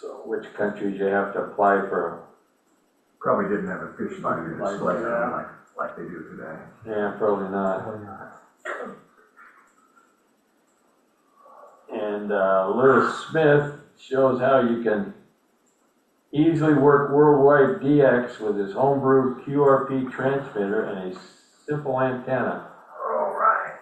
So which countries you have to apply for? Probably didn't have a fish finder display Yeah. on like they do today. Yeah, probably not. Probably not. And Lewis Smith shows how you can easily work worldwide DX with his homebrew QRP transmitter and a simple antenna. All right.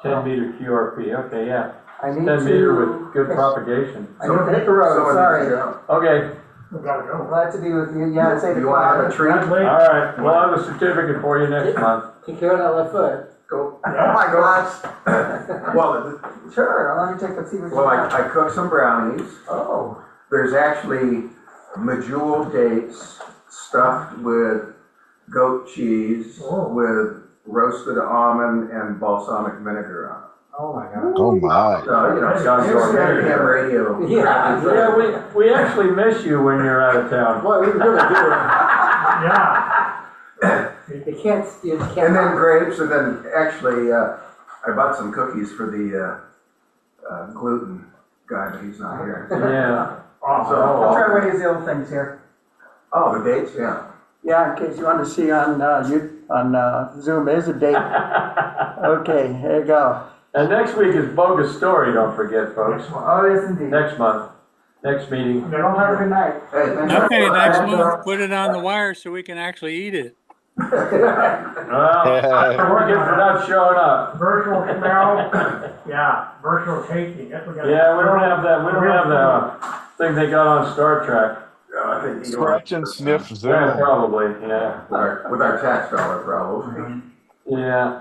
10 meter QRP, okay, yeah. I need 10 meter to. with good propagation. I need to hit the road, sorry. Okay, We gotta go. Glad to be with you. Yeah, it's 8 You want to have a o'clock. treat? Not late. all right, we'll have a certificate for you next month. Take care of that left foot. Go. Oh my gosh. Well, Sure, let me take a see what you well, got. I cooked some brownies. Oh, There's actually medjool dates stuffed with goat cheese Oh. with roasted almond and balsamic vinegar on it. Oh my God. Oh my. So, you know, Sounds it's good. ham radio. Yeah. Yeah, we actually miss you when you're out of town. Boy, we really do. Yeah. You can't. And then grapes, and then actually, I bought some cookies for the gluten guy, but he's not here. Yeah. I'll try one of these little things here. Oh, the dates, yeah. Yeah, in case you want to see on Zoom, there's a date. Okay, here you go. And next week is Bogus Story, don't forget, folks. Oh, yes indeed. Next month, next meeting. Y'all have a good night. Hey, thanks. Okay, next month, put it on the wire so we can actually eat it. Well, we're good for not showing up. Virtual smell, yeah, virtual tasting, that's what we got. Yeah, we don't have that, we don't have the thing they got on Star Trek. I think you Scratch and sniff Yeah, Zoom. probably, yeah. with our tax dollar probably. Yeah.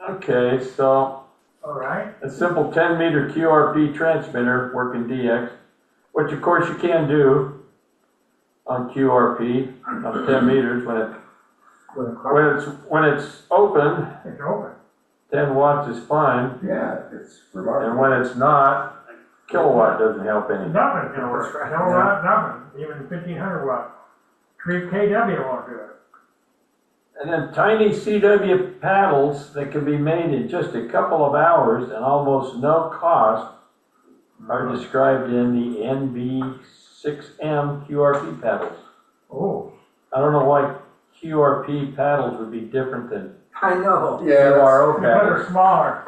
Okay, so All right, a simple 10 meter QRP transmitter working DX, which of course you can do on QRP on 10 meters when it's open, it's open. 10 watts is fine, Yeah, it's and remarkable. when it's not, kilowatt doesn't help any. Nothing's gonna work, no, nothing, even 1500 watt. 3 kW won't do it. And then tiny CW paddles that can be made in just a couple of hours and almost no cost are described in the NB6M QRP paddles. Oh, I don't know why QRP paddles would be different than I know. Yeah, QRO because they're paddles. smaller.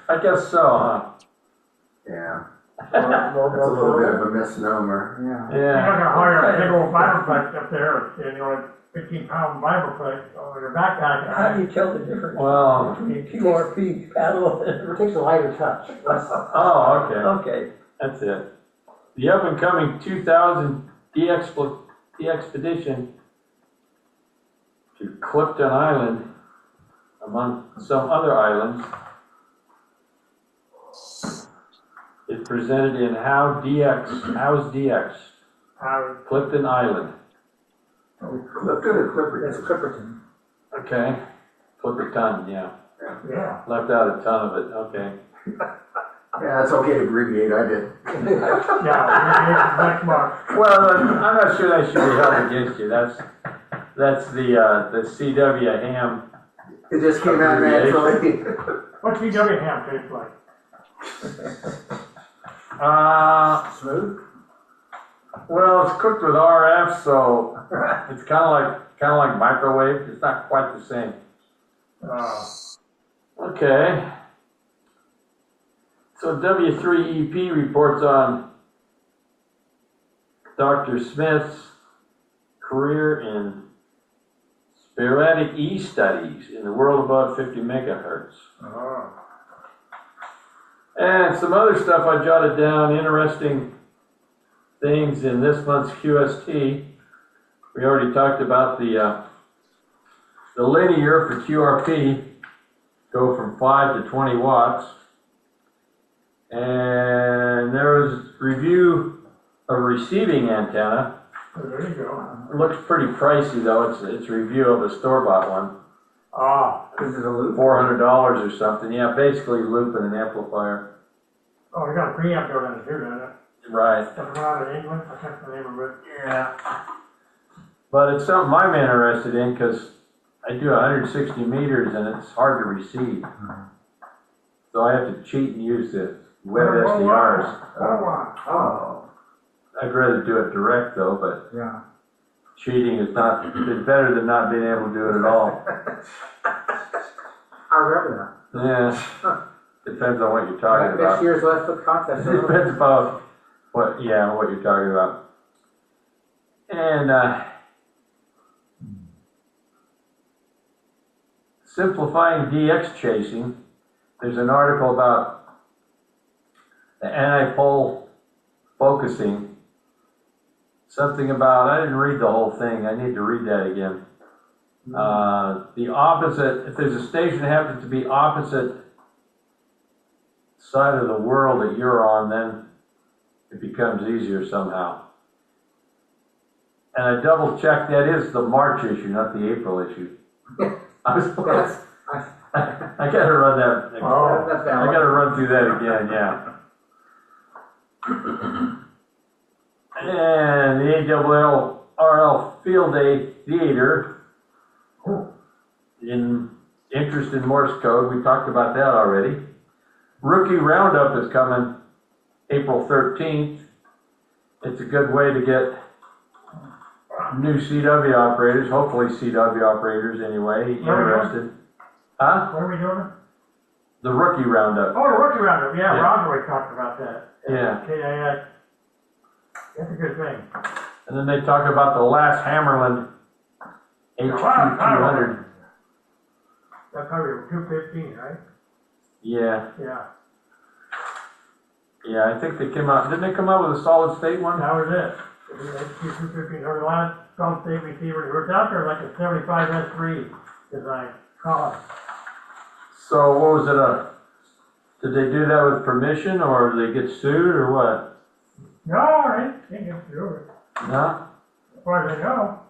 I guess so, huh? yeah. That's a little bit of a misnomer. Yeah. You're not Yeah, gonna hire a big old vibroplex up there, you know, a 15-pound vibroplex over your backpack. How do you tell the difference well, between QRP paddle It and? takes a lighter touch. oh, okay, Okay, that's it. The up-and-coming 2000 de-expedition to Clifton Island, among some other islands, is presented in How's DX, Clifton Island. Clifton or Clipperton? That's Clipperton. Okay, Clifton, yeah. Yeah. Left out a ton of it, okay. Yeah, it's okay to abbreviate, I did. Yeah, next month. Well, I'm not sure that should be held against you. That's the CW ham. It just came out naturally. What's CW ham taste like? Smooth? Well, it's cooked with RF, so it's kind of like microwave. It's not quite the same. Okay. So W3EP reports on Dr. Smith's career in sporadic E studies in the world above 50 megahertz. And some other stuff I jotted down, interesting things in this month's QST. We already talked about the linear for QRP, go from 5 to 20 watts. And there was review of receiving antenna. There you go. It looks pretty pricey though. It's review of a store-bought one. Is it a loop? $400 or something. Yeah, basically loop and an amplifier. Oh, you got a preamp going in here, doesn't it? Right. Something around in England, I can't remember it. Yeah. But it's something I'm interested in because I do 160 meters and it's hard to receive. So I have to cheat and use the web SDRs. Oh. I'd rather do it direct though, but Yeah. cheating is better than not being able to do it at all. I remember Yeah. Depends on what you're that. talking Next about. year's left foot contest. Depends about what you're talking about. And simplifying DX chasing. There's an article about the anti-pole focusing. Something about, I didn't read the whole thing. I need to read that again. The opposite, if there's a station that happens to be opposite side of the world that you're on, then it becomes easier somehow. And I double checked, that is the March issue, not the April issue. I gotta run that. That's I gotta run through that again, yeah. And the ARRL Field Day Theater, in interest in Morse code, we talked about that already. Rookie Roundup is coming April 13th. It's a good way to get new CW operators, hopefully CW operators anyway, interested. Huh? What are we doing? The Rookie Roundup. Oh, the rookie roundup, yeah, Yeah. Roger talked about that. Yeah. KIX. That's a good thing. And then they talk about the last Hammerland HQ200. That's probably 215, right? Yeah, Yeah, yeah, I think they came out, didn't they come out with a solid state one? that was it. HQ 215, or the last solid state receiver, it was out there like a 75 S3 design. Colin. So what was it, did they do that with permission or did they get sued or what? No, they didn't get through it. No? As far as I know.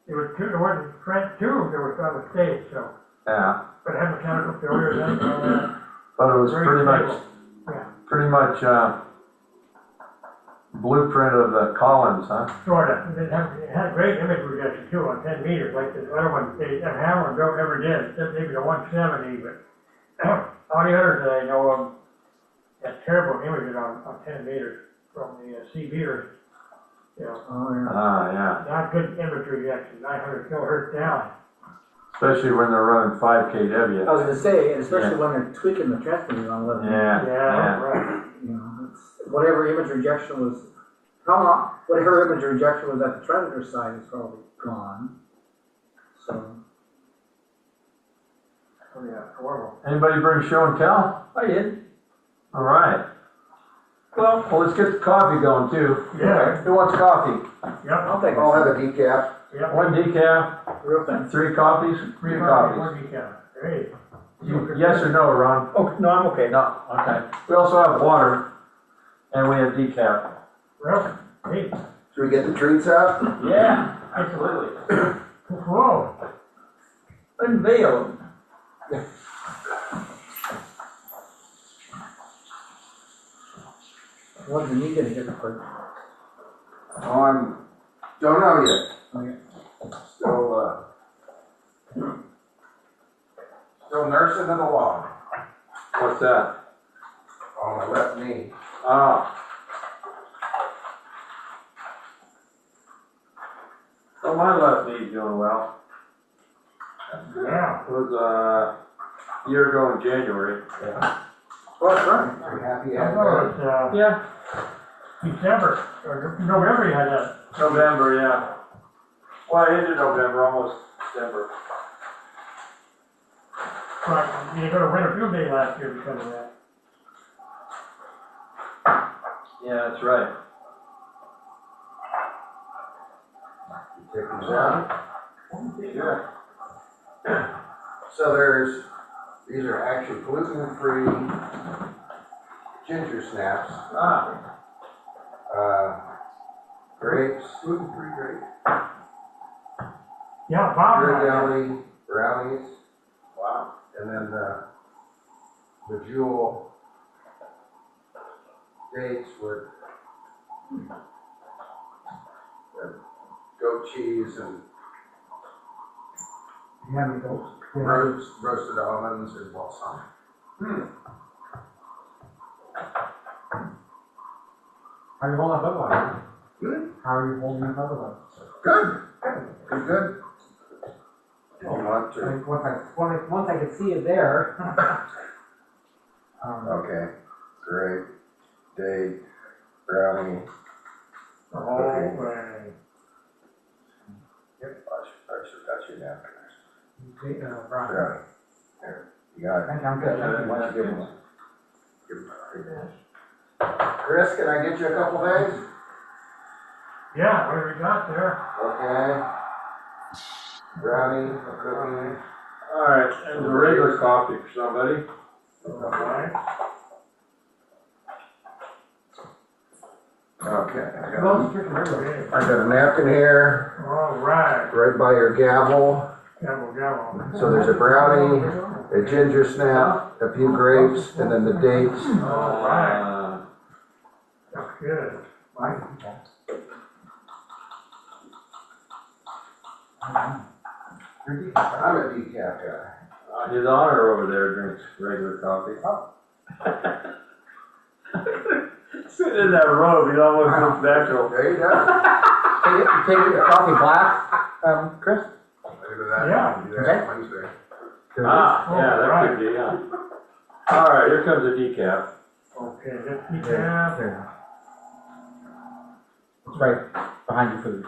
It was two, there wasn't Trent tube, there was on the stage, so. Yeah, But it had mechanical failures and all that. but it was Very pretty stable. much, Yeah, pretty much, blueprint of the Collins, huh? sort of. It had great image rejection too on 10 meters, like this other one, Hamlin don't ever did, except maybe the 170, but all the others that I know of had terrible images on 10 meters from the C meters. You know, Oh, yeah. Ah, yeah, not good image rejection, 900 kilohertz down. especially when they're running 5 I was kW. gonna say, and especially when they're tweaking the transmitter on 11. Yeah, Yeah, yeah. right. You know, whatever image rejection was, whatever image rejection was at the predator side is probably gone. So. Oh, yeah, horrible. Anybody bring show and tell? I did. All right. Well, Well, let's get the coffee going too. Yeah. Who wants coffee? Yep. I'll take I'll have it. a decaf. Yep. One decaf, Real thing. 3 coffees, 3 coffees. One decaf. Great. Yes or no, Ron? oh, no, I'm okay. No, okay. We also have water, and we have decaf. Well, hey, Should we get the treats out? Yeah, absolutely. whoa. Unveil. What's the need to get the first? Oh, don't know yet. Okay. Still nursing it along What's that? on my left knee. Ah. Oh, my left knee's doing well. Yeah. It was a year ago in January. Yeah. Well, that's right. Pretty happy I at know that. it's, Yeah. December, or November you had that. November, yeah. Well, into November, almost December. But you got a winter field day last year because of that. Yeah, that's right. Take these out. Sure. So these are actually gluten-free ginger snaps. Ah. Grapes, gluten-free grapes. Yeah, Bob. and I- Ghirardelli brownies, Wow. and then the jewel dates with goat cheese and You have any goats? roasted almonds and balsamic. How are you holding up otherwise? Hmm? How are you holding up otherwise? Good. Pretty good. Didn't want to. Like, once I could see it there. Okay. Great. Date, brownie. The whole way. I should got you napkins. Brian. Brownie. There. You got it. Thank you, I'm good. Thank you. Why don't you give him one? Give him one. Chris, can I get you a couple things? Yeah, what do we got there? Okay. Brownie, a cookie. All right, and the regular coffee for somebody. Alright. Okay. Okay. I got a napkin here, Alright. right by your gavel. Gavel, gavel. So there's a brownie, a ginger snap, a few grapes, and then the dates. Alright. That's good. I'm a decaf guy. His honor over there drinks regular coffee. Sitting in that robe, he almost looks natural. There you go. Take your coffee black, Chris? Look at that. Yeah. Do that Wednesday. Ah, yeah, that could be, yeah. All right, here comes the decaf. Okay, let's keep that. There. It's right behind your food.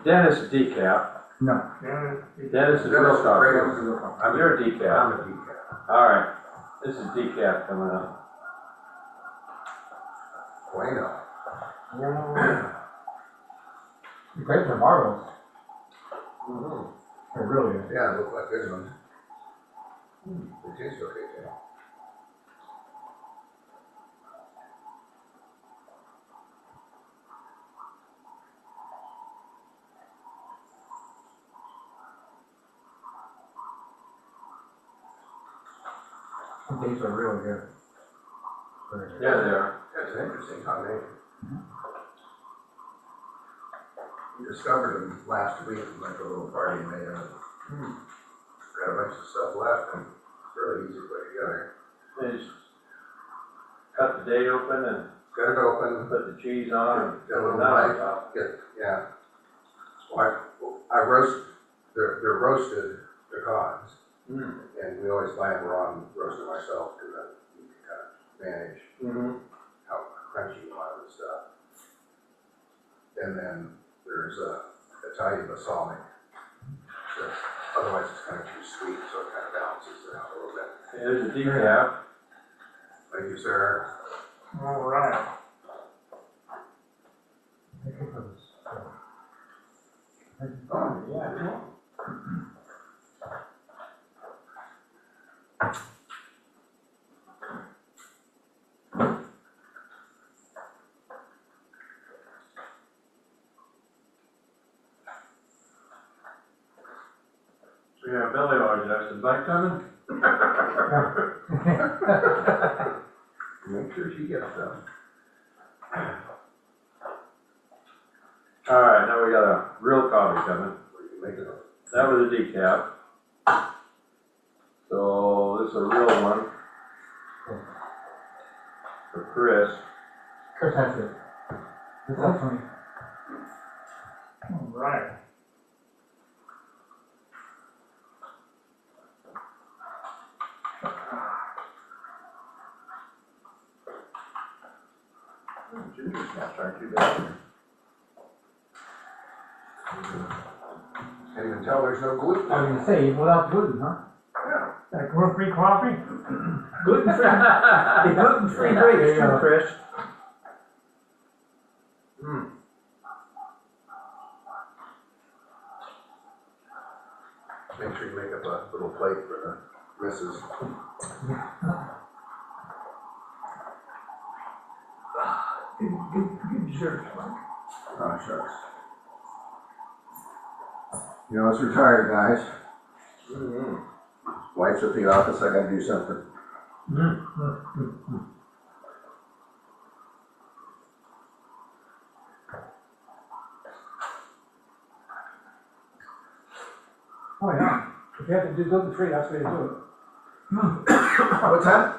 Dennis is decaf. No. Dennis is real coffee. I'm You're a I'm decaf. a decaf. All right, this is decaf coming up. Bueno. The grapes are marvelous. Mm-hmm. They're really good. Yeah, they look like good ones. They taste okay too. These are really good. Very good. Yeah, they are. That's an interesting combination. We discovered them last week, we went to a little party and made a, got a bunch of stuff left and it's really easy to put together. They just cut the date open and Got it open, put the cheese on and Got a little that on knife. top. yeah. Well, I roast, they're roasted pecans. And we always buy them raw and roast it myself because you can kind of manage Mm-hmm. how crunchy and all this stuff. And then there's Italian balsamic. Otherwise, it's kind of too sweet, so it kind of balances it out a little bit. There's a decaf. Thank you, sir. All right. Oh, yeah. Yeah, Billy always asks, is that coming? Make sure she gets them. All right, now we got a real coffee coming. We can make it a That was a decaf. So this is a real one for Chris. Chris has it. That's all for me. All right. ginger snaps aren't too bad. Can't even tell there's no gluten. I was gonna say, without gluten, huh? Yeah. That gluten-free coffee? Gluten-free, the gluten-free grapes too, Chris. Make sure you make up a little plate for the missus. Good dessert, Mike. Oh, shucks. You know, it's retired, guys. Wife's at the office, I gotta do something. Oh, yeah. If you have to do gluten-free, that's the way to do it. What's that?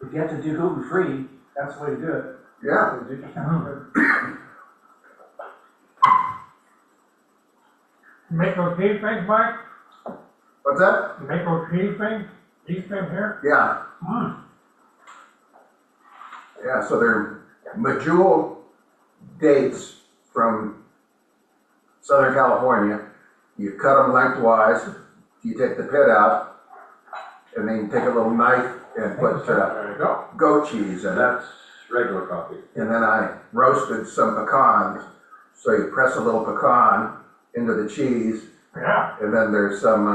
If you have to do gluten-free, that's the way to do it. Yeah. You make those cheese things, Mike? What's that? You make those cheese things? These things here? Yeah. Yeah, so they're medjool dates from Southern California. You cut them lengthwise, you take the pit out, and then you take a little knife and put There you go. goat cheese in it. That's regular coffee. And then I roasted some pecans, so you press a little pecan into the cheese, Yeah. and then there's some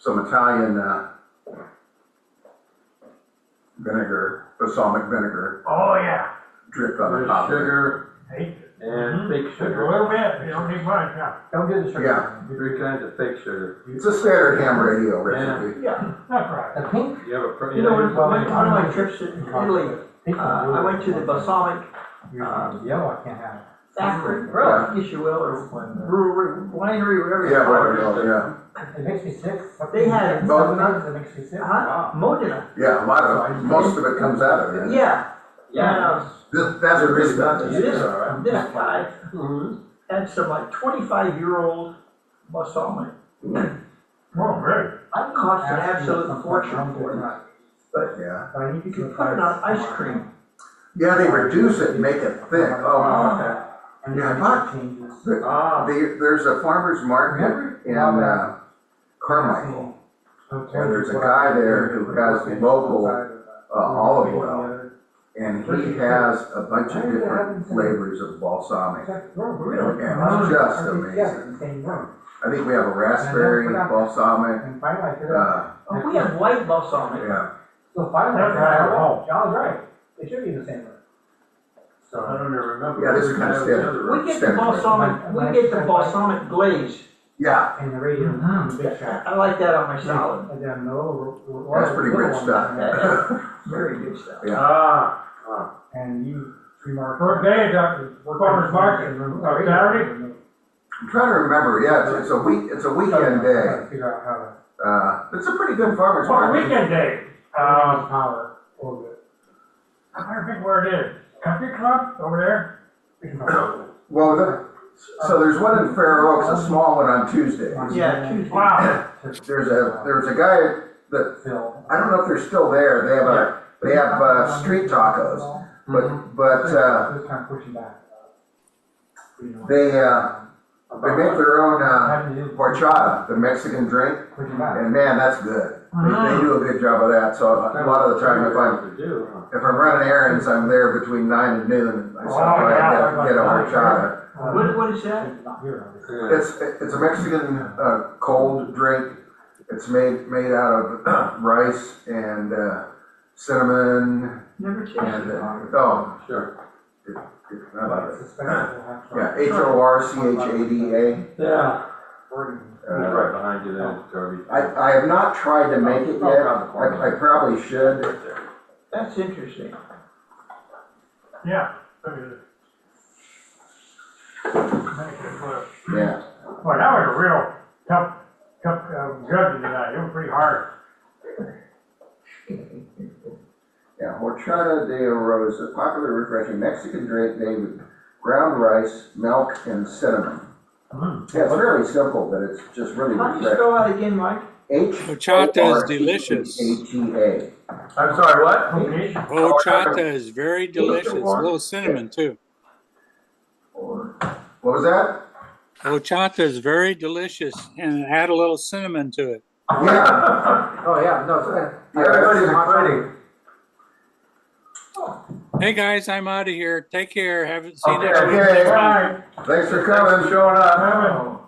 Italian vinegar, balsamic vinegar, Oh, yeah. dripped on the There's top of it. sugar Hey, and fake a sugar. little bit, you don't need much, yeah. Don't do the sugar. Yeah. 3 kinds of fake sugar. It's a standard ham radio recipe. Yeah. That's right. The pink? You have a, You know, use one of my trips to Italy, Pink I went to the balsamic Yellow, I can't have. factory, yes you will, or brewery, winery, whatever you Yeah, call whatever, it. yeah. It makes me sick. They had- Sometimes it makes me sick. Modena, Yeah, a lot of it, most of it comes out of it. yeah. And, That's a really this guy had some like 25-year-old balsamic. Oh, great. That cost an absolute fortune for it. But Yeah. you could put it on ice cream. Yeah, they reduce it and make it thick. Oh, And Yeah, I then bought- it changes. there's a farmer's market in Carmichael. And there's a guy there who has local olive oil. And he has a bunch of different flavors of balsamic. And it's just amazing. I think we have a raspberry balsamic. And finally, I figured out. Oh, we have white balsamic. Yeah. So finally, I figured out, John's right. It should be the same way. So I don't even remember. Yeah, this is kind of standard. We get the balsamic glaze. Yeah, And the radio, the big shot. I like that on my salad. And then the little. that's pretty rich stuff. Very good stuff. Yeah. And you remark. First day, Dr. Farmer's Market, Saturday? I'm trying to remember, yeah, it's a weekend day. Figure out how to. It's a pretty good farmer's What market. weekend day? Power a little bit. I don't think where it is. Country Club over there? Well, so there's one in Fair Oaks, a small one on Tuesday. Yeah, Tuesday. Wow. There's a guy that, Phil. I don't know if they're still there, They have street tacos, but This kind of pushing back. they make their own horchata, the Mexican drink, Pushing back. and man, that's good. They do a good job of that. So a lot of the time, if I'm running errands, I'm there between 9 and noon. I stop by and get a horchata. What is that? It's a Mexican cold drink. It's made out of rice and cinnamon Never tasted and it. Sure. I love it. Yeah, HORCHADA. Yeah. Right behind you there, Darby. I have not tried to make it yet. I probably should. That's interesting. Yeah. Look at this. Yeah. Well, that was a real tough judging tonight. It was pretty hard. Yeah, horchata de arroz, a popular refreshing Mexican drink made with ground rice, milk, and cinnamon. Yeah, it's fairly simple, but it's just really How do you refreshing. spell that again, Mike? Horchata is delicious. HORCHATA. I'm sorry, what? Okay. Horchata is very delicious. A little cinnamon too. What was that? Horchata is very delicious and add a little cinnamon to it. Yeah. Oh, yeah, no, Everybody's exciting. Hey guys, I'm out of here. Take care. Haven't seen Okay, you. Okay. Right. Thanks for Thanks for coming. showing up.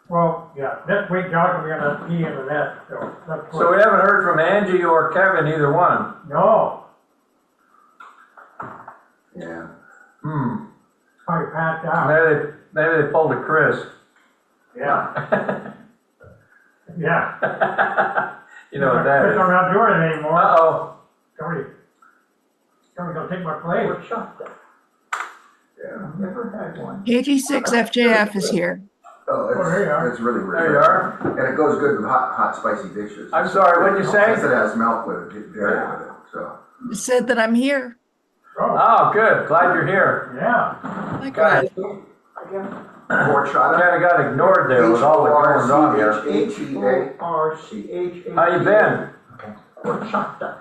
Well, yeah, next week, Josh, we're gonna be into that, so that's So we haven't heard from Angie or Kevin, either one. No, Yeah. probably passed out. Maybe they pulled a Chris. Yeah, yeah. You know what that Chris is. don't have to do it anymore. Uh-oh. Somebody's gonna take my place. Horchata. Yeah. Never had one. 86 FJF is here. Oh, there you are. it's really There you are. And it goes good with hot, spicy dishes. I'm sorry, what'd you say? Since it has milk with it, dairy with it, so. It said that I'm here. Oh, Oh, good. Glad you're here. yeah. Likewise. Horchata. Kinda got ignored there with all the goings on here. HORCHATA. HORCHATA. How you been? Horchata.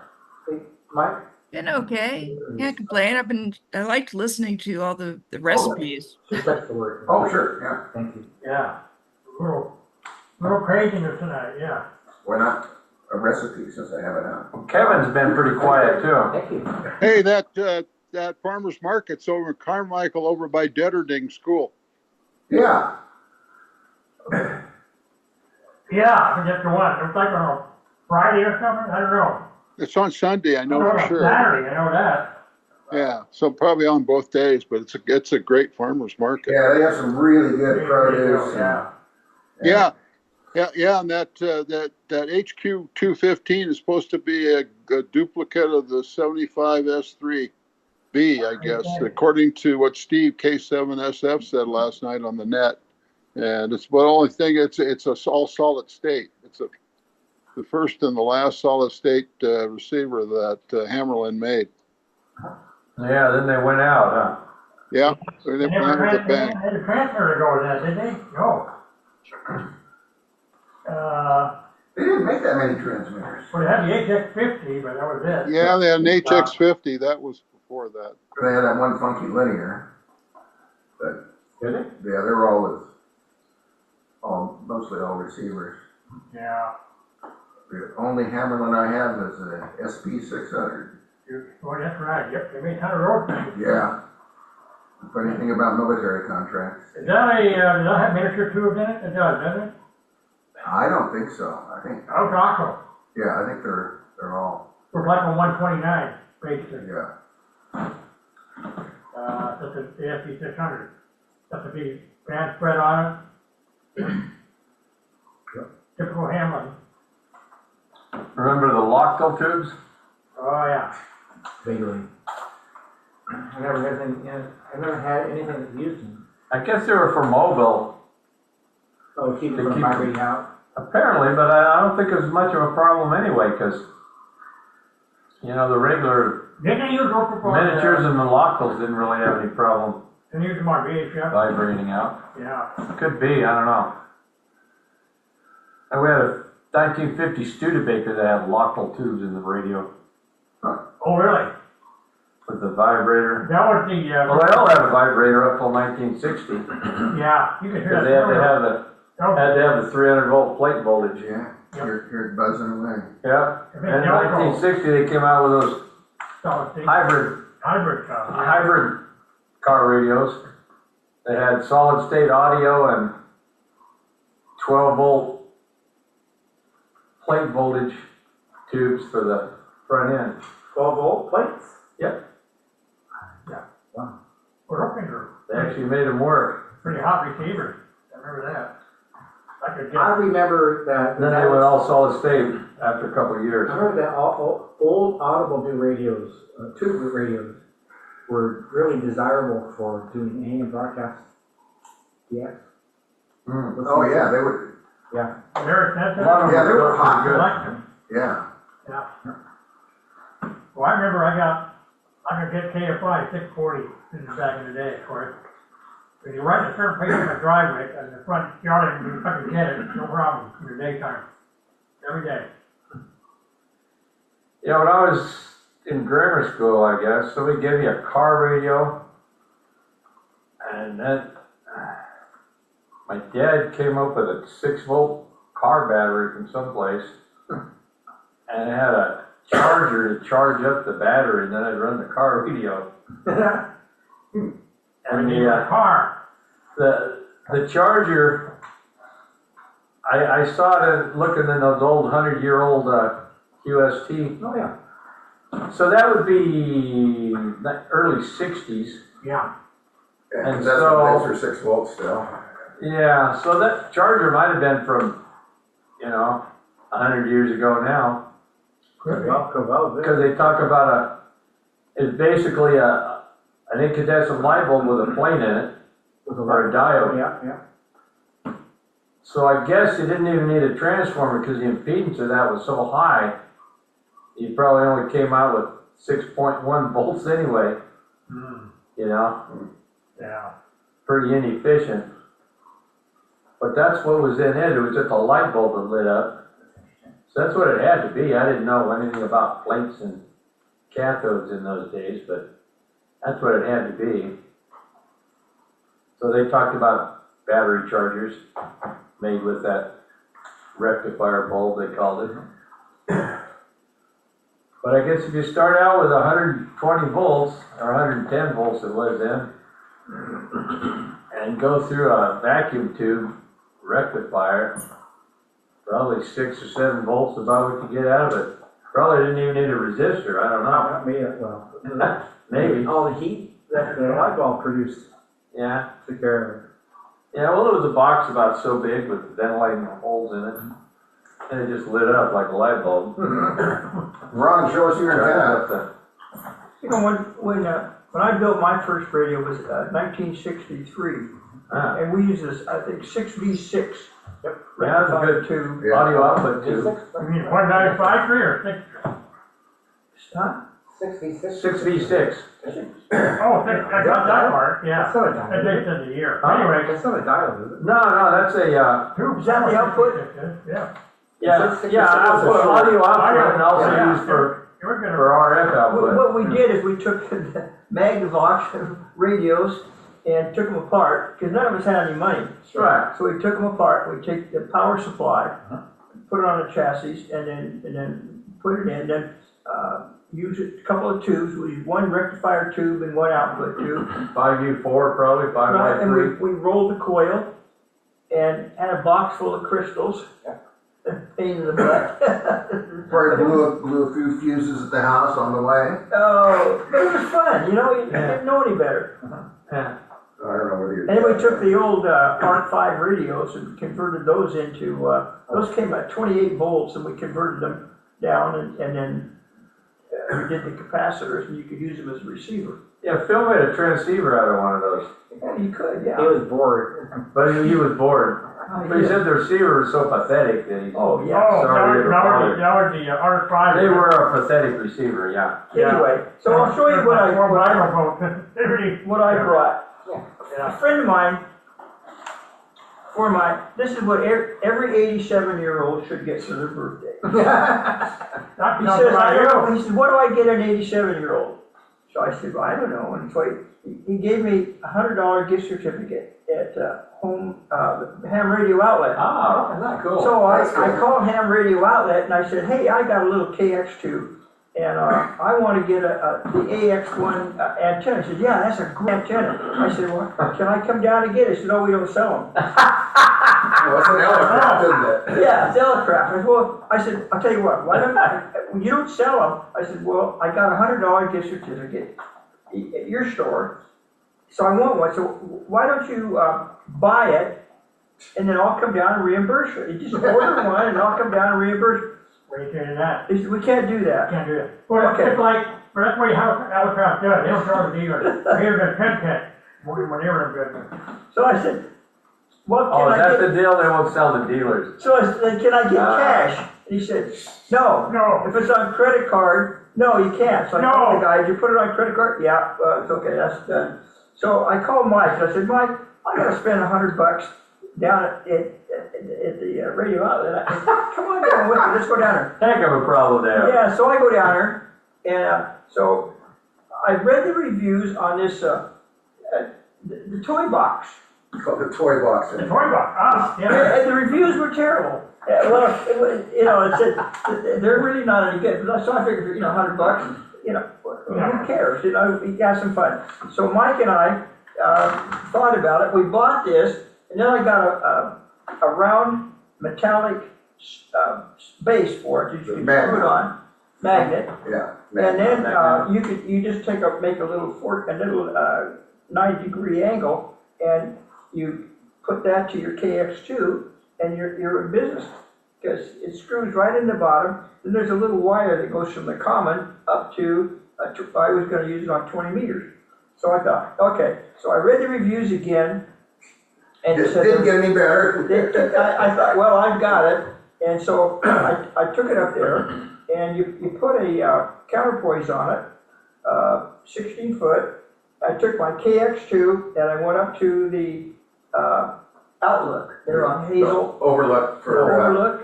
Mike? Been okay. Can't complain. I liked listening to all the recipes. Just like the word. Oh, sure, yeah. Thank you. Yeah. Little craziness tonight, yeah. Why not a recipe since I have it out? Kevin's been pretty quiet too. Thank you. Hey, that farmer's market's over in Carmichael over by Detterding School. Yeah. Yeah, I forget the one. It was like on a Friday or something, I don't know. It's on Sunday, I know Oh, for on sure. Saturday, I know that. Yeah, so probably on both days, but it's a great farmer's market. Yeah, they have some really good produce. Yeah. Yeah, and that HQ 215 is supposed to be a duplicate of the 75S3B, I guess, according to what Steve K7SF said last night on the net. And it's the only thing, it's all solid state. It's the first and the last solid state receiver that Hammerlin made. Yeah, then they went out, huh? Yeah, they went out with a bang. They had a transfer to go with that, didn't they? No. They didn't make that many transmitters. Well, they had the HX50, but that was it. Yeah, they had an HX50. That was before that. They had that one funky linear. But Did they? yeah, they were mostly all receivers. Yeah. The only Hammerlin I have is a SP600. Well, that's right. Yep, they made a ton of road things. Yeah. Funny thing about military contracts. Does that have miniature tubes in it? It does, doesn't it? I don't think so. I think, Oh, Taco. yeah, I think they're all, Looks like a 129, basically. yeah. That's the SP600. That's a big band spread on it. Typical Hamlin. Remember the Lochtel tubes? Oh, yeah. Vaguely. I never had anything that used them. I guess they were for mobile, Oh, keep it They from keep migrating out. apparently, but I don't think it's much of a problem anyway, because, you know, the regular Didn't they use rope miniatures and the Lochtels didn't really have any problem Didn't they use them on VHF? vibrating out. Yeah. Could be, I don't know. And we had 1950 Studebaker that had lockable tubes in the radio Oh, really? with the vibrator. That was the, Well, they all had a vibrator up till 1960, yeah, you can hear because that. they had to have the 300 volt plate voltage. Yeah, hear it buzzing away. Yeah, and in 1960 they came out with those hybrid car radios. They had solid state audio and 12 volt plate voltage tubes for the front end. 12 volt plates? Yep, they actually made them work. Pretty hot receivers, I remember that. I could I get, remember that. Then they went all solid state after a couple of years. I remember that old audible new radios, tube radios, were really desirable for doing AM broadcasts. Yeah. Oh, yeah, they were, Yeah. very expensive. A lot of them Yeah, they were built hot. pretty I good. liked them. yeah. Well, I remember I could get KFI 640 back in the day, of course. If you write a certain page in the driveway, and the front yard, and you could get it, no problem, in the daytime, every day. Yeah, when I was in grammar school, I guess, somebody gave me a car radio, and then my dad came up with a 6 volt car battery from someplace, and it had a charger to charge up the battery, and then I'd run the car radio. And the charger, I saw it looking in those old 100-year-old QST. Oh, yeah. So that would be the early 60s. Yeah. Yeah, And 'cause that's so- when things were 6 volts still. Yeah, so that charger might have been from, 100 years ago now. Well, Because they talk about it's basically an incandescent light bulb with a plate in it, or a diode. Yeah. So I guess you didn't even need a transformer because the impedance of that was so high, you probably only came out with 6.1 volts anyway, Yeah. pretty inefficient. But that's what was in it, it was just a light bulb that lit up. So that's what it had to be. I didn't know anything about plates and cathodes in those days, but that's what it had to be. So they talked about battery chargers made with that rectifier bulb, they called it. But I guess if you start out with 120 volts, or 110 volts it was then, and go through a vacuum tube rectifier, probably 6 or 7 volts about what you get out of it. Probably didn't even need a resistor, I don't know. Not me, well. Maybe. All the heat that the light bulb produced Yeah. took care of it. Yeah, well, it was a box about so big with ventilating holes in it, and it just lit up like a light bulb. Ron, show us your antenna. You know, when I built my first radio, it was 1963, and we used this, I think, 6V6. Yep. Yeah, that's a good tube. Yeah. audio output too. You mean 195 or 6? Huh? 66. 6V6. Oh, I got that part, yeah. That's not a That diode. takes in the year. Huh? Anyway. That's not a diode, is it? No, that's a, Is that the output? Yeah. output, audio output, and also Yeah. used for You're gonna. RF output. What we did is we took the Magnavox radios and took them apart, because none of us had any money. Right. So we took them apart, we take the power supply, put it on a chassis, and then put it in, then, use a couple of tubes, we use one rectifier tube and one output tube. 5U4 probably, 5Y3. And we rolled the coil and had a box full of crystals. Pain in the butt. Probably blew a few fuses at the house on the way. Oh, but it was fun, you didn't know any better. Yeah. I don't know whether you're. And we took the old ARC 5 radios and converted those into, those came at 28 volts, and we converted them down, and then we did the capacitors, and you could use them as a receiver. Yeah, Phil made a transceiver out of one of those, Yeah, you could, yeah. He was bored. but he was bored. Oh, But he yeah. said the receiver was so pathetic that he. Oh, yeah. Oh, Sorry, they were bothered. that was the R5. They were a pathetic receiver, yeah. Anyway, so I'll show you what I brought. Yeah. A friend of mine this is what every 87-year-old should get for their birthday. Not He enough says, about you. he says, what do I get an 87-year-old? So I said, well, I don't know. And so he gave me a $100 gift certificate at the Ham Radio Outlet. Ah, isn't that cool? So I called Ham Radio Outlet and I said, hey, I got a little KX2 and I want to get the AX1 antenna. He said, yeah, that's a great antenna. I said, well, can I come down and get it? He said, no, we don't sell them. Well, it's an Elecraft, isn't it? Yeah, it's Elecraft. I said, I'll tell you what, why don't you don't sell them? I said, well, I got a $100 gift certificate at your store, so I want one. So why don't you buy it, and then I'll come down and reimburse you. You just order one, and I'll come down and reimburse you. Where you doing that? He said, we can't do that. Can't do that. Well, Okay. it's like, but that's what Elecraft does. They don't throw the dealers. They're the pen when they were good. So I said, what Oh, can I that's get? the deal, they won't sell the dealers. So I said, can I get cash? And he said, no. No. If it's on credit card, no, you can't. So I No. told the guy, did you put it on credit card? Yeah, it's okay, that's done. So I called Mike, and I said, Mike, I gotta spend $100 down at the radio outlet. I said, come on down with me, let's go down there. Heck of a problem there. Yeah, so I go down there, and so I read the reviews on this, the toy box. Called the toy box. The toy box, yeah. And the reviews were terrible. Well, it said, they're really not any good. So I figured, $100, who cares? We got some fun. So Mike and I thought about it. We bought this, and then I got a round metallic base for it that you can screw it on, magnet. Yeah. And then you just make a little 90-degree angle, and you put that to your KX2, and you're in business. Because it screws right in the bottom, then there's a little wire that goes from the common up to, I was gonna use it on 20 meters. So I thought, okay, so I read the reviews again, and it said. Didn't get any better. I thought, well, I've got it, and so I took it up there, and you put a counterpoise on it, 16 foot. I took my KX2, and I went up to the Outlook, they're on Hazel. Overlook for, Overlook.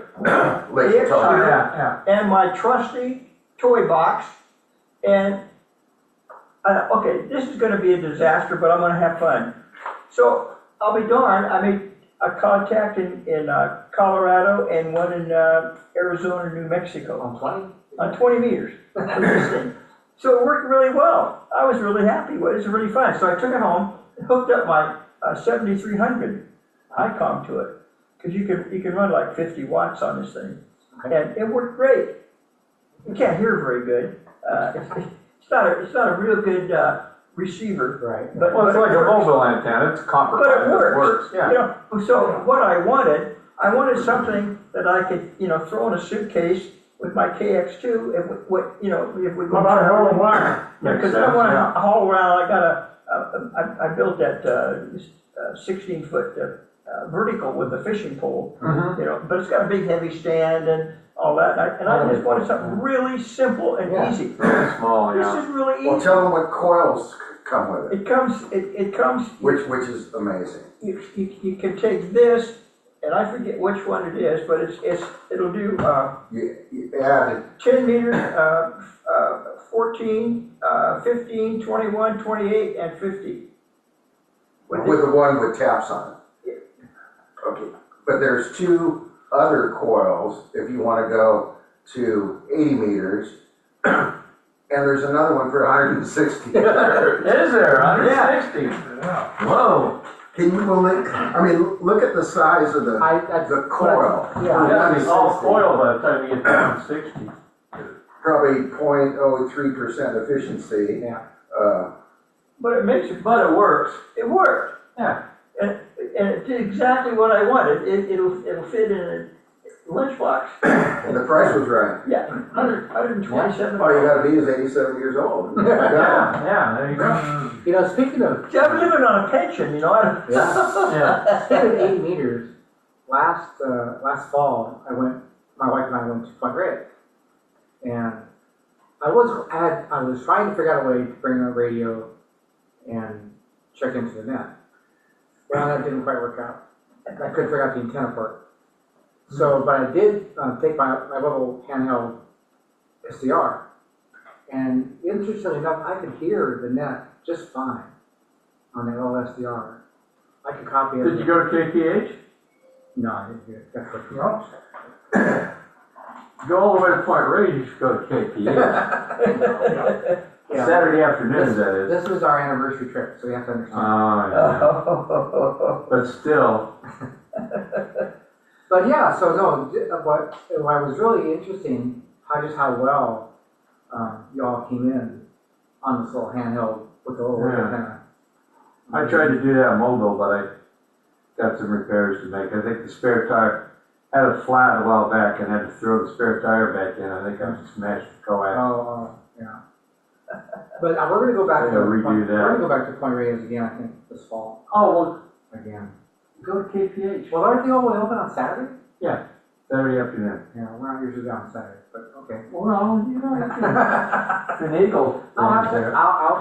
Lake KX2, Tulare. and my trusty toy box, and okay, this is gonna be a disaster, but I'm gonna have fun. So, I'll be darned, I made a contact in Colorado and one in Arizona, New Mexico. On 20? On 20 meters with this thing. So it worked really well. I was really happy with it. It was really fun. So I took it home and hooked up my 7300 ICOM to it. Because you can run like 50 watts on this thing. And it worked great. You can't hear very good. It's not a real good receiver. Right. But, Well, it's like a mobile antenna, it's copper. but it works. Yeah. So what I wanted something that I could, throw in a suitcase with my KX2, if we What go about a roll of traveling. wire? Yeah, because I don't want to haul around. I built that 16-foot vertical with a fishing pole, but it's got a big heavy stand and all that. And I just wanted something really simple and easy. Very small, This yeah. is really easy. Well, tell them what coils come with it, It comes. which is amazing. You can take this, and I forget which one it is, but it'll do You add 10 meters, 14, 15, 21, 28, and 50. with the one with taps on it. Okay, but there's two other coils if you want to go to 80 meters, and there's another one for 160. Is there, 160? Whoa. Can you believe? I mean, look at the size of the coil. Yeah, it's all coil by the time you get down to 60. Probably 0.03% efficiency. Yeah. But it makes it. But it works. It worked. Yeah. And it did exactly what I wanted. It'll fit in a lunchbox. And the price was right. Yeah, 127. All you gotta be is 87 years old. Yeah, there you go. Speaking of, See, I'm living on a pension, yeah. Yeah. Speaking of 80 meters, last fall, my wife and I went to Point Reyes. And I was trying to figure out a way to bring a radio and check into the net. Well, that didn't quite work out. I couldn't figure out the antenna part. So, but I did take my little handheld SDR, and interestingly enough, I could hear the net just fine on the little SDR. I could copy it. Did you go to KPH? No, I didn't hear it. That's what No. Go all the way to Point Reyes, you should go to KPH. Yeah. Saturday afternoons, that is. This was our anniversary trip, so you have to understand. Yeah. But still, But yeah, so no, what was really interesting, how well y'all came in on this little handheld with the little Yeah. antenna. I tried to do that mobile, but I got some repairs to make. I think the spare tire had a flat a while back and had to throw the spare tire back in. I think I smashed the coax. Yeah. But we're gonna go back to Yeah, redo We're that. gonna go back to Point Reyes again, I think, this fall Oh, well, again. go to KPH. Well, aren't they all open on Saturday? Yeah, Saturday afternoon. Yeah, we're not usually on Saturday, but okay. Well, you know, it's an eagle. I'll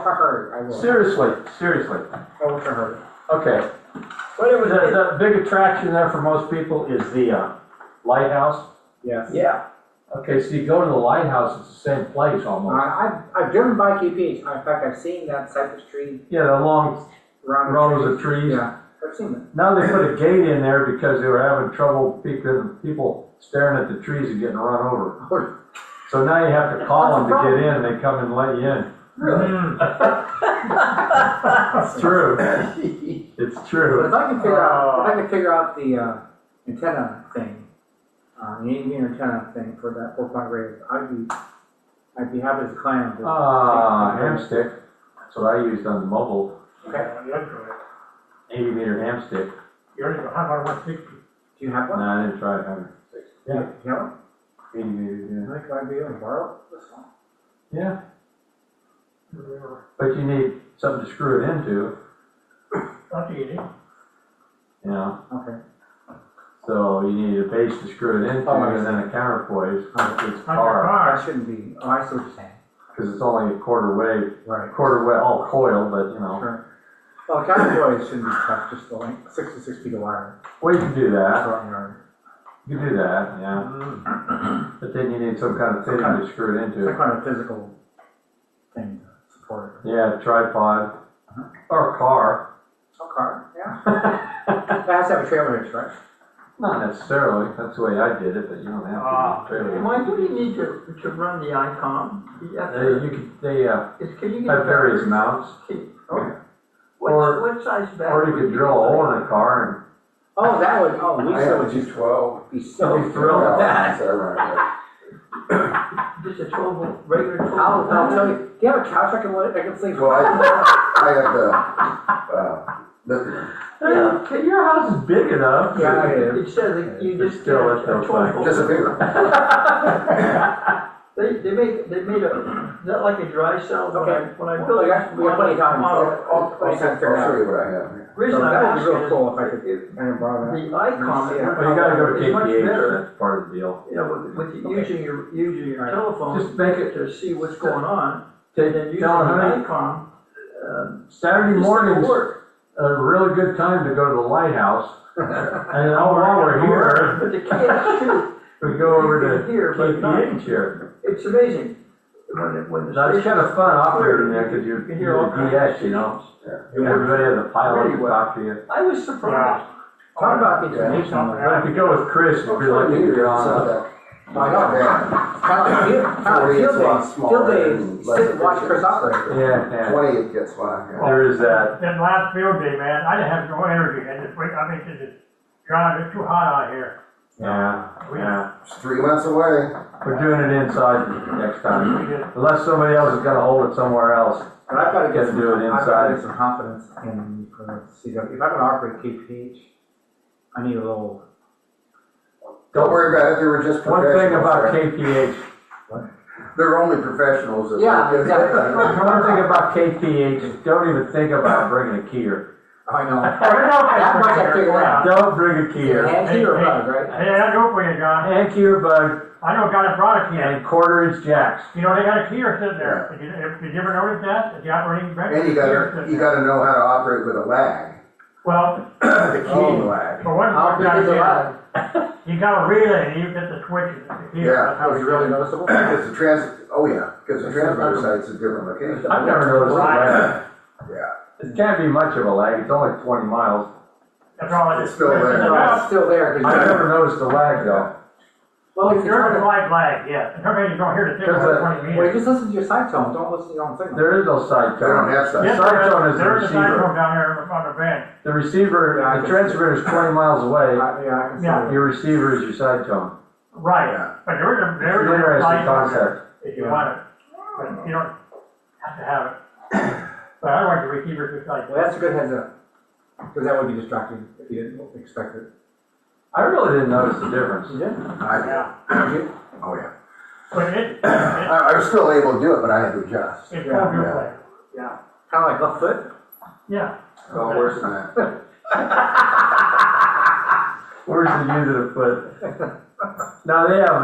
try hard. I will. Seriously. I will try hard. Okay. But it was, The big attraction there for most people is the lighthouse. Yes. yeah, Okay, so you go to the lighthouse, it's the same place almost. I've driven by KPH. In fact, I've seen that cypress tree Yeah, the long around rows of trees. Yeah, I've seen it. Now they put a gate in there because they were having trouble people staring at the trees and getting run over. So now you have to call them to get in, and they come and let you in. Really? It's true. It's But true. if I can figure out the antenna thing, the 8-meter antenna thing for that 4-point raise, I'd be happy as a clam. Ham stick. That's what I used on the mobile. Okay. 80-meter ham stick. You already have our 160. Do you have No, one? I didn't try 160. Yeah. Do you have one? 80 meters, I think I'd be able to borrow this one. yeah. But you need something to screw it into, That's easy. you know. Okay. So you need a base to screw it into, Oh, I and then a counterpoise for each On your car, car. That shouldn't be, oh, I see what you're saying. because it's only a quarter way, Right. all coiled, but you know. Sure. Well, counterpoise shouldn't be tough, just the length, 66 feet of wire. Well, you can do that. Front yard. You can do that, yeah. But then you need some kind of fitting to screw it Some into. kind of physical thing to support it. Yeah, tripod or a car. Oh, car, yeah. That has to have a trailer hitch, right? Not necessarily. That's the way I did it, but you don't have to. Really. Mike, what do you need to run the ICOM? You have to- Can you have various mounts, What size battery? or you could drill a hole in a car Oh, that would, oh, I Lisa have a would just G12. be so I'd be thrilled with that. Just a 12-volt, regular 12 volt? I'll tell you, do you have a couch I can sleep? Well, I have the, lithium. and your house is big enough. Yeah, it is. It says that you But just get still, a that's no 12 volt. Just a bigger. They made is that like a dry cell? Okay. When I Well, built we got plenty of time. I'll show you what I have. Reason So I'm that would be asking real is, cool if I could borrow that. the ICOM, Well, you gotta go to is much KPH, better, that's part of the deal. you know, with using your telephone Just make it, to see what's going on, and then using the tell honey, ICOM. Saturday just morning's doesn't work. a really good time to go to the lighthouse. And then while we're here, But the kids too, we go over You to can hear, but not- KPH here. it's amazing. When the Now, it's kind of fun operating there, because you you're can hear all kinds of DS, you know. things. Everybody has a pilot Really to well. talk to you. I was surprised. Talk about information. But if you go with Chris, you'll be lucky to get on. I know, yeah. Kind of like field days. Field days, sit and watch Chris operate. Yeah, 20 it gets flat. Yeah. there is that. Then last field day, man, I didn't have no energy, and this week, John, it's too hot out here. Yeah. It's 3 months away. We're doing it inside next time, unless somebody else has got to hold it somewhere else. But I've got to get Gotta do it I've got to inside. get some confidence in CW. If I'm gonna operate KPH, I need a little. Don't worry about it, they were just One thing about professionals. KPH, They're only professionals. that- Yeah, exactly. one thing about KPH, don't even think about bringing a keyer. I know. That much I figured out. Don't bring a keyer. Hand key or bug, right? Hey, I know for you, John. Hand keyer bug I know a guy that brought a key. and quarter-inch jacks. You know, they got a keyer sitting there. Did you ever notice that? The operating record? And you gotta know how to operate with a lag. Well, The Oh. keying lag. for one, How big is the lag? you got a relay, you get the switches. Yeah, That was really noticeable? Because the oh yeah, because the transmitter site's a different location. I've never noticed a lag. Yeah, It can't be much of a lag, it's only 20 miles. That's all it is. It's still there. It's still there. 'cause I've never noticed a lag though. Well, if you're There is a slight lag, yeah. Sometimes you don't hear the signal for 20 well, you meters. just listen to your side tone, don't listen to your own signal. There is no side they don't tone. have such. Yes, side tone is the there is a side receiver. tone down here on the bench. The receiver, Yeah, I the can transmitter is 20 miles away, Yeah, I can see Yeah. it. your receiver is your side tone. Right, Yeah. but there is It's a an interesting side tone concept. if you want it, but you don't have to have it. But otherwise, the receiver's just like. Well, that's a good heads up, because that would be distracting if you didn't expect it. I really didn't notice the difference. You did? I did. Oh yeah. But it, I was still able to do it, but I had to adjust. it's Yeah, full yeah. duplex. Yeah, Kinda like left foot? yeah. Oh, worse than that. Where's the use of the foot? Now they have,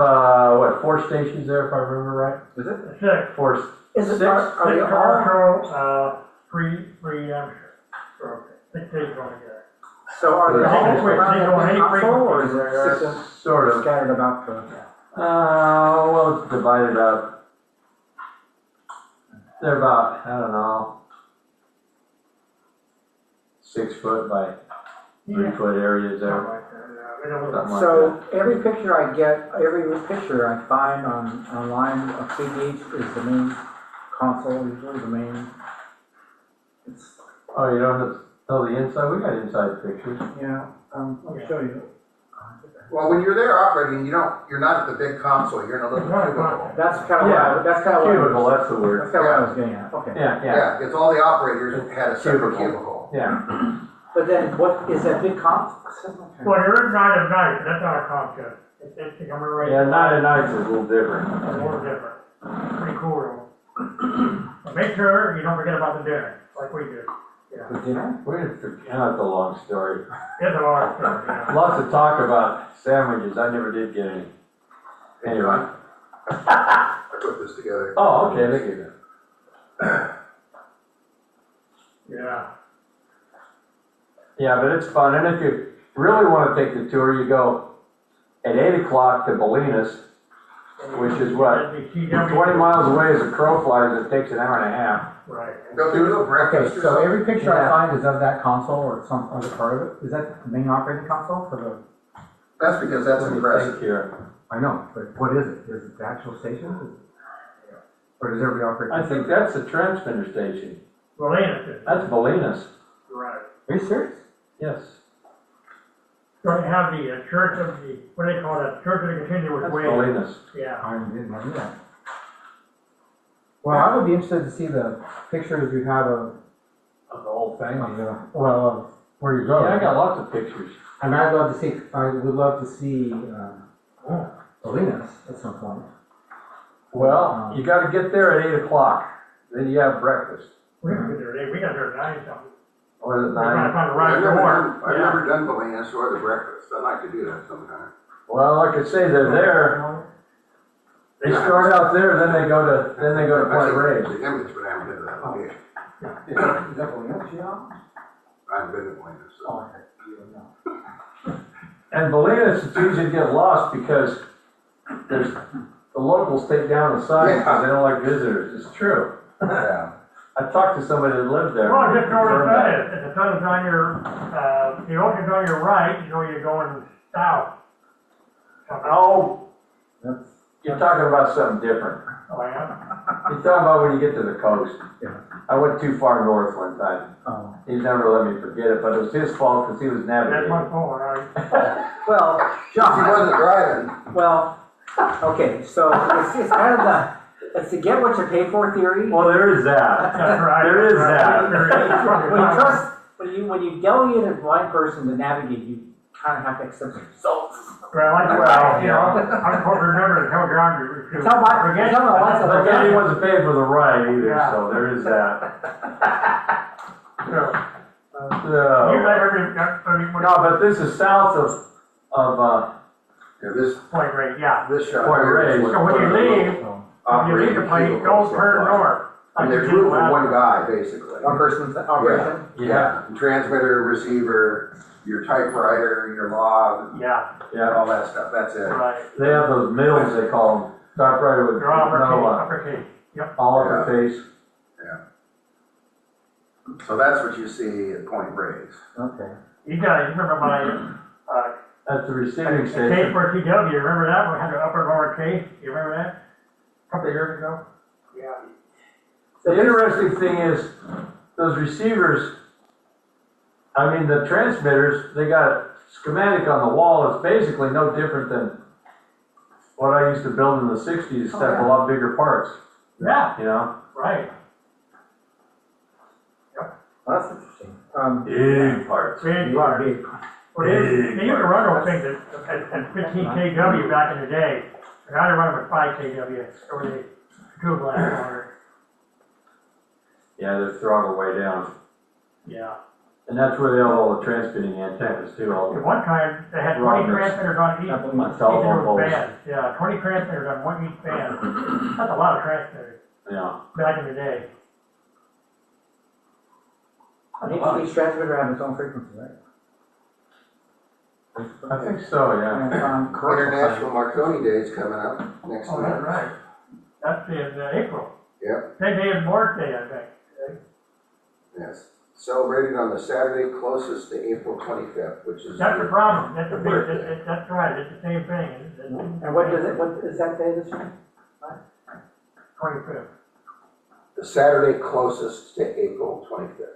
what, 4 stations there if I remember right? Is it? Six, 4, Is it, 6? are they six all, commercial, three amateur. So, 6 stations altogether. so are they The all whole around thing that on big any console, or is frequency. there systems Sort of. scattered about the? Well, it's divided up. They're about, I don't know, 6 foot by 3 foot areas there. Something like that. So every picture I get, every picture I find online of CDH is the main console, usually the main. It's, Oh, you don't know the inside? We got inside pictures. yeah, I'll show you. Well, when you're there operating, you're not at the big console, you're in a little cubicle. That's kind of Yeah, what, that's kind of what, Cubicle, that's the that's word. kind of what I was getting at, okay. Yeah, yeah, Yeah, it's all the operators had a separate Cubicle. cubicle. yeah. But then, what, is that big console? Well, there is night of night, that's not a concept. It's becoming a regular. Yeah, night and night's is a little different. It's a little different. Pretty cool. But make sure you don't forget about the dinner, like we do. Yeah, The dinner? That's a long story. it's a lot of stuff, yeah. Lots of talk about sandwiches. I never did get any. Anyway. I put this together. Oh, okay, they gave it. Yeah. Yeah, but it's fun. And if you really want to take the tour, you go at 8 o'clock to Bolinas, which is what, 20 miles away as a crow flies. It takes an hour and a half. Right. Don't they do a Okay, breakfast or so something? every picture Yeah. I find is of that console or some other part of it. Is that the main operating console for the? That's because that's What do you impressive. think here? I know, but what is it? Is it the actual station? Or does everybody operate? I think that's the transmitter station. Well, Lena, That's Bolinas. right. Are you serious? Yes. Don't you have the church of the, what do they call that, church of the continuous That's way? Bolinas. Yeah. I didn't know that. Well, I would be interested to see the pictures you have of The whole thing. of where you go. Yeah, I got lots of pictures. And I would love to see, Salinas at some point. Well, you gotta get there at 8 o'clock. Then you have breakfast. We got there at 9 something. Or is it We're trying to 9? find the right door. I've never done Bolinas or the breakfast. I'd like to do that sometime. Well, like I say, they're there. They start out there, then they go to Point Reyes. The image, but I haven't been to that location. Is that Salinas, yeah? I haven't been to Bolinas, so. Oh, okay. You don't know. And Bolinas, it's easy to get lost because there's, the locals take down the sign because they don't like visitors. It's true. Yeah. I talked to somebody that lived there. Well, just know what that is. If the sun is on your, the ocean's on your right, you know you're going south. Oh, That's, you're talking about something different. Oh, yeah? You're talking about when you get to the coast. Yeah. I went too far north one time. He's never let me forget it, but it was his fault because he was That's navigating. my fault, right? well, He wasn't driving. well, okay, so it's kind of it's to get what you pay for theory. Well, there is that. That's right. There is That's that. When you trust, when you delegate a blind person to navigate, you kind of have to accept the results. Well, like, Well, you know, I'm supposed to remember to tell geography. too. Tell my- Forget- tell my wife But then he wasn't paying for the ride either, Yeah. so there is that. So, you So, better got 30 no, but this is south of Yeah, this point rate, yeah. shot. Point here is Reyes. what So when you the leave, local when you leave the operating place, cubicles don't turn look like. north. And there's room for one guy, basically. One person's operation? Yeah, transmitter, receiver, your typewriter, your log, Yeah, all that stuff, that's it. right. They have those mills, they call them, typewriter with They're all no, uppercase, yep. all uppercase. So that's what you see at Point Breaks. Okay. You guys remember my, At the receiving K station. for TW, you remember that? We had the upper lower K, you remember that? A couple of years ago? Yeah. The interesting thing is, those receivers, I mean, the transmitters, they got a schematic on the wall, it's basically no different than what I used to build in the sixties, except a lot bigger parts, Yeah, you know? right. Well, that's interesting. Big parts. Big You part. are big. Well, they used to run those things at 15 kW back in the day. And now they run them at 5 kW, or they do a blast longer. Yeah, they're throttled way down. Yeah. And that's where they have all the transmitting antennas too, all At the, one time, they had 20 Rockets. transmitters on each, Up in each my of telephone those poles. bands. Yeah, 20 transmitters on one each band. That's a lot of transmitters yeah. back in the day. Each transmitter has its own frequency, right? I think so, yeah. And, commercial International Marconi Day is coming up next Oh, month. that's right. That's in April. Yep, Same day as Morris Day, I think. yes. Celebrated on the Saturday closest to April 25th, which is. That's the problem. That's the the big, birthday. that's right. It's the same thing. And what is that day this year? 25th. The Saturday closest to April 25th.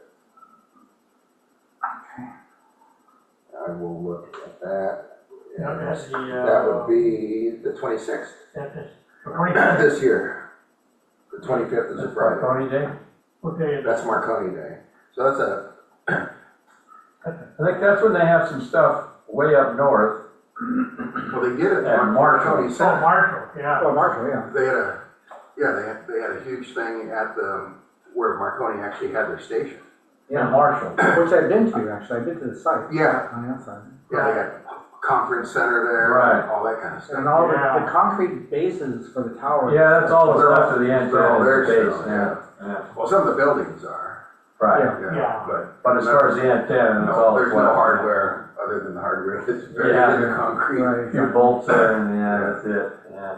I will look at that. Yeah, that's the, That would be the 26th That's it. 25th. this year. The 25th is a Friday. Marconi Day? What day is it? That's Marconi Day. So that's a, I think that's when they have some stuff way up north. well, they get it At at Marshall. Marconi Oh, Center. Marshall, yeah. Oh, Marshall, yeah. They had a, they had a huge thing at the, where Marconi actually had their station. Yeah, Marshall. Which I've been to, actually. I've been to the site. Yeah. On the outside. Yeah, they had a conference center there, Right. all that kind of stuff. And all Yeah. the concrete bases for the towers. Yeah, that's all that's They're left all- of the they're all antenna there and the base, still, yeah. Yeah. Well, some of the buildings are, Right. Yeah. but But as far as the antenna, it's all no, there's that's no left. hardware other than the hardware that's buried Yeah. in the concrete. Right. A few bolts there and yeah, that's it, yeah.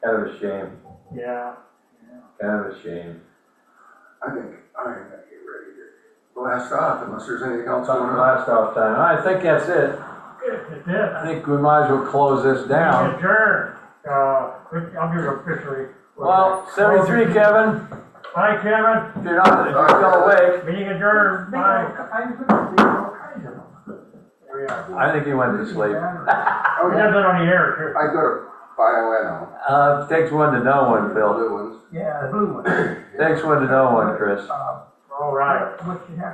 Kind of a shame, Yeah. kind of a shame. I think I'm gonna get ready to blast off unless there's anything else Some going on. blast off time. I think that's it. That's it. I think we might as well close this down. Adjourn. I'll do it officially. Well, 73, Kevin, Bye, Kevin. if you're not, if you're still awake, Meeting adjourned. Bye. There we are. I think he went to sleep. We have that on the air, too. I go to Bioeno, It takes one to know one, the Phil. blue ones. Yeah, the blue one. Takes one to know one, Chris. All right.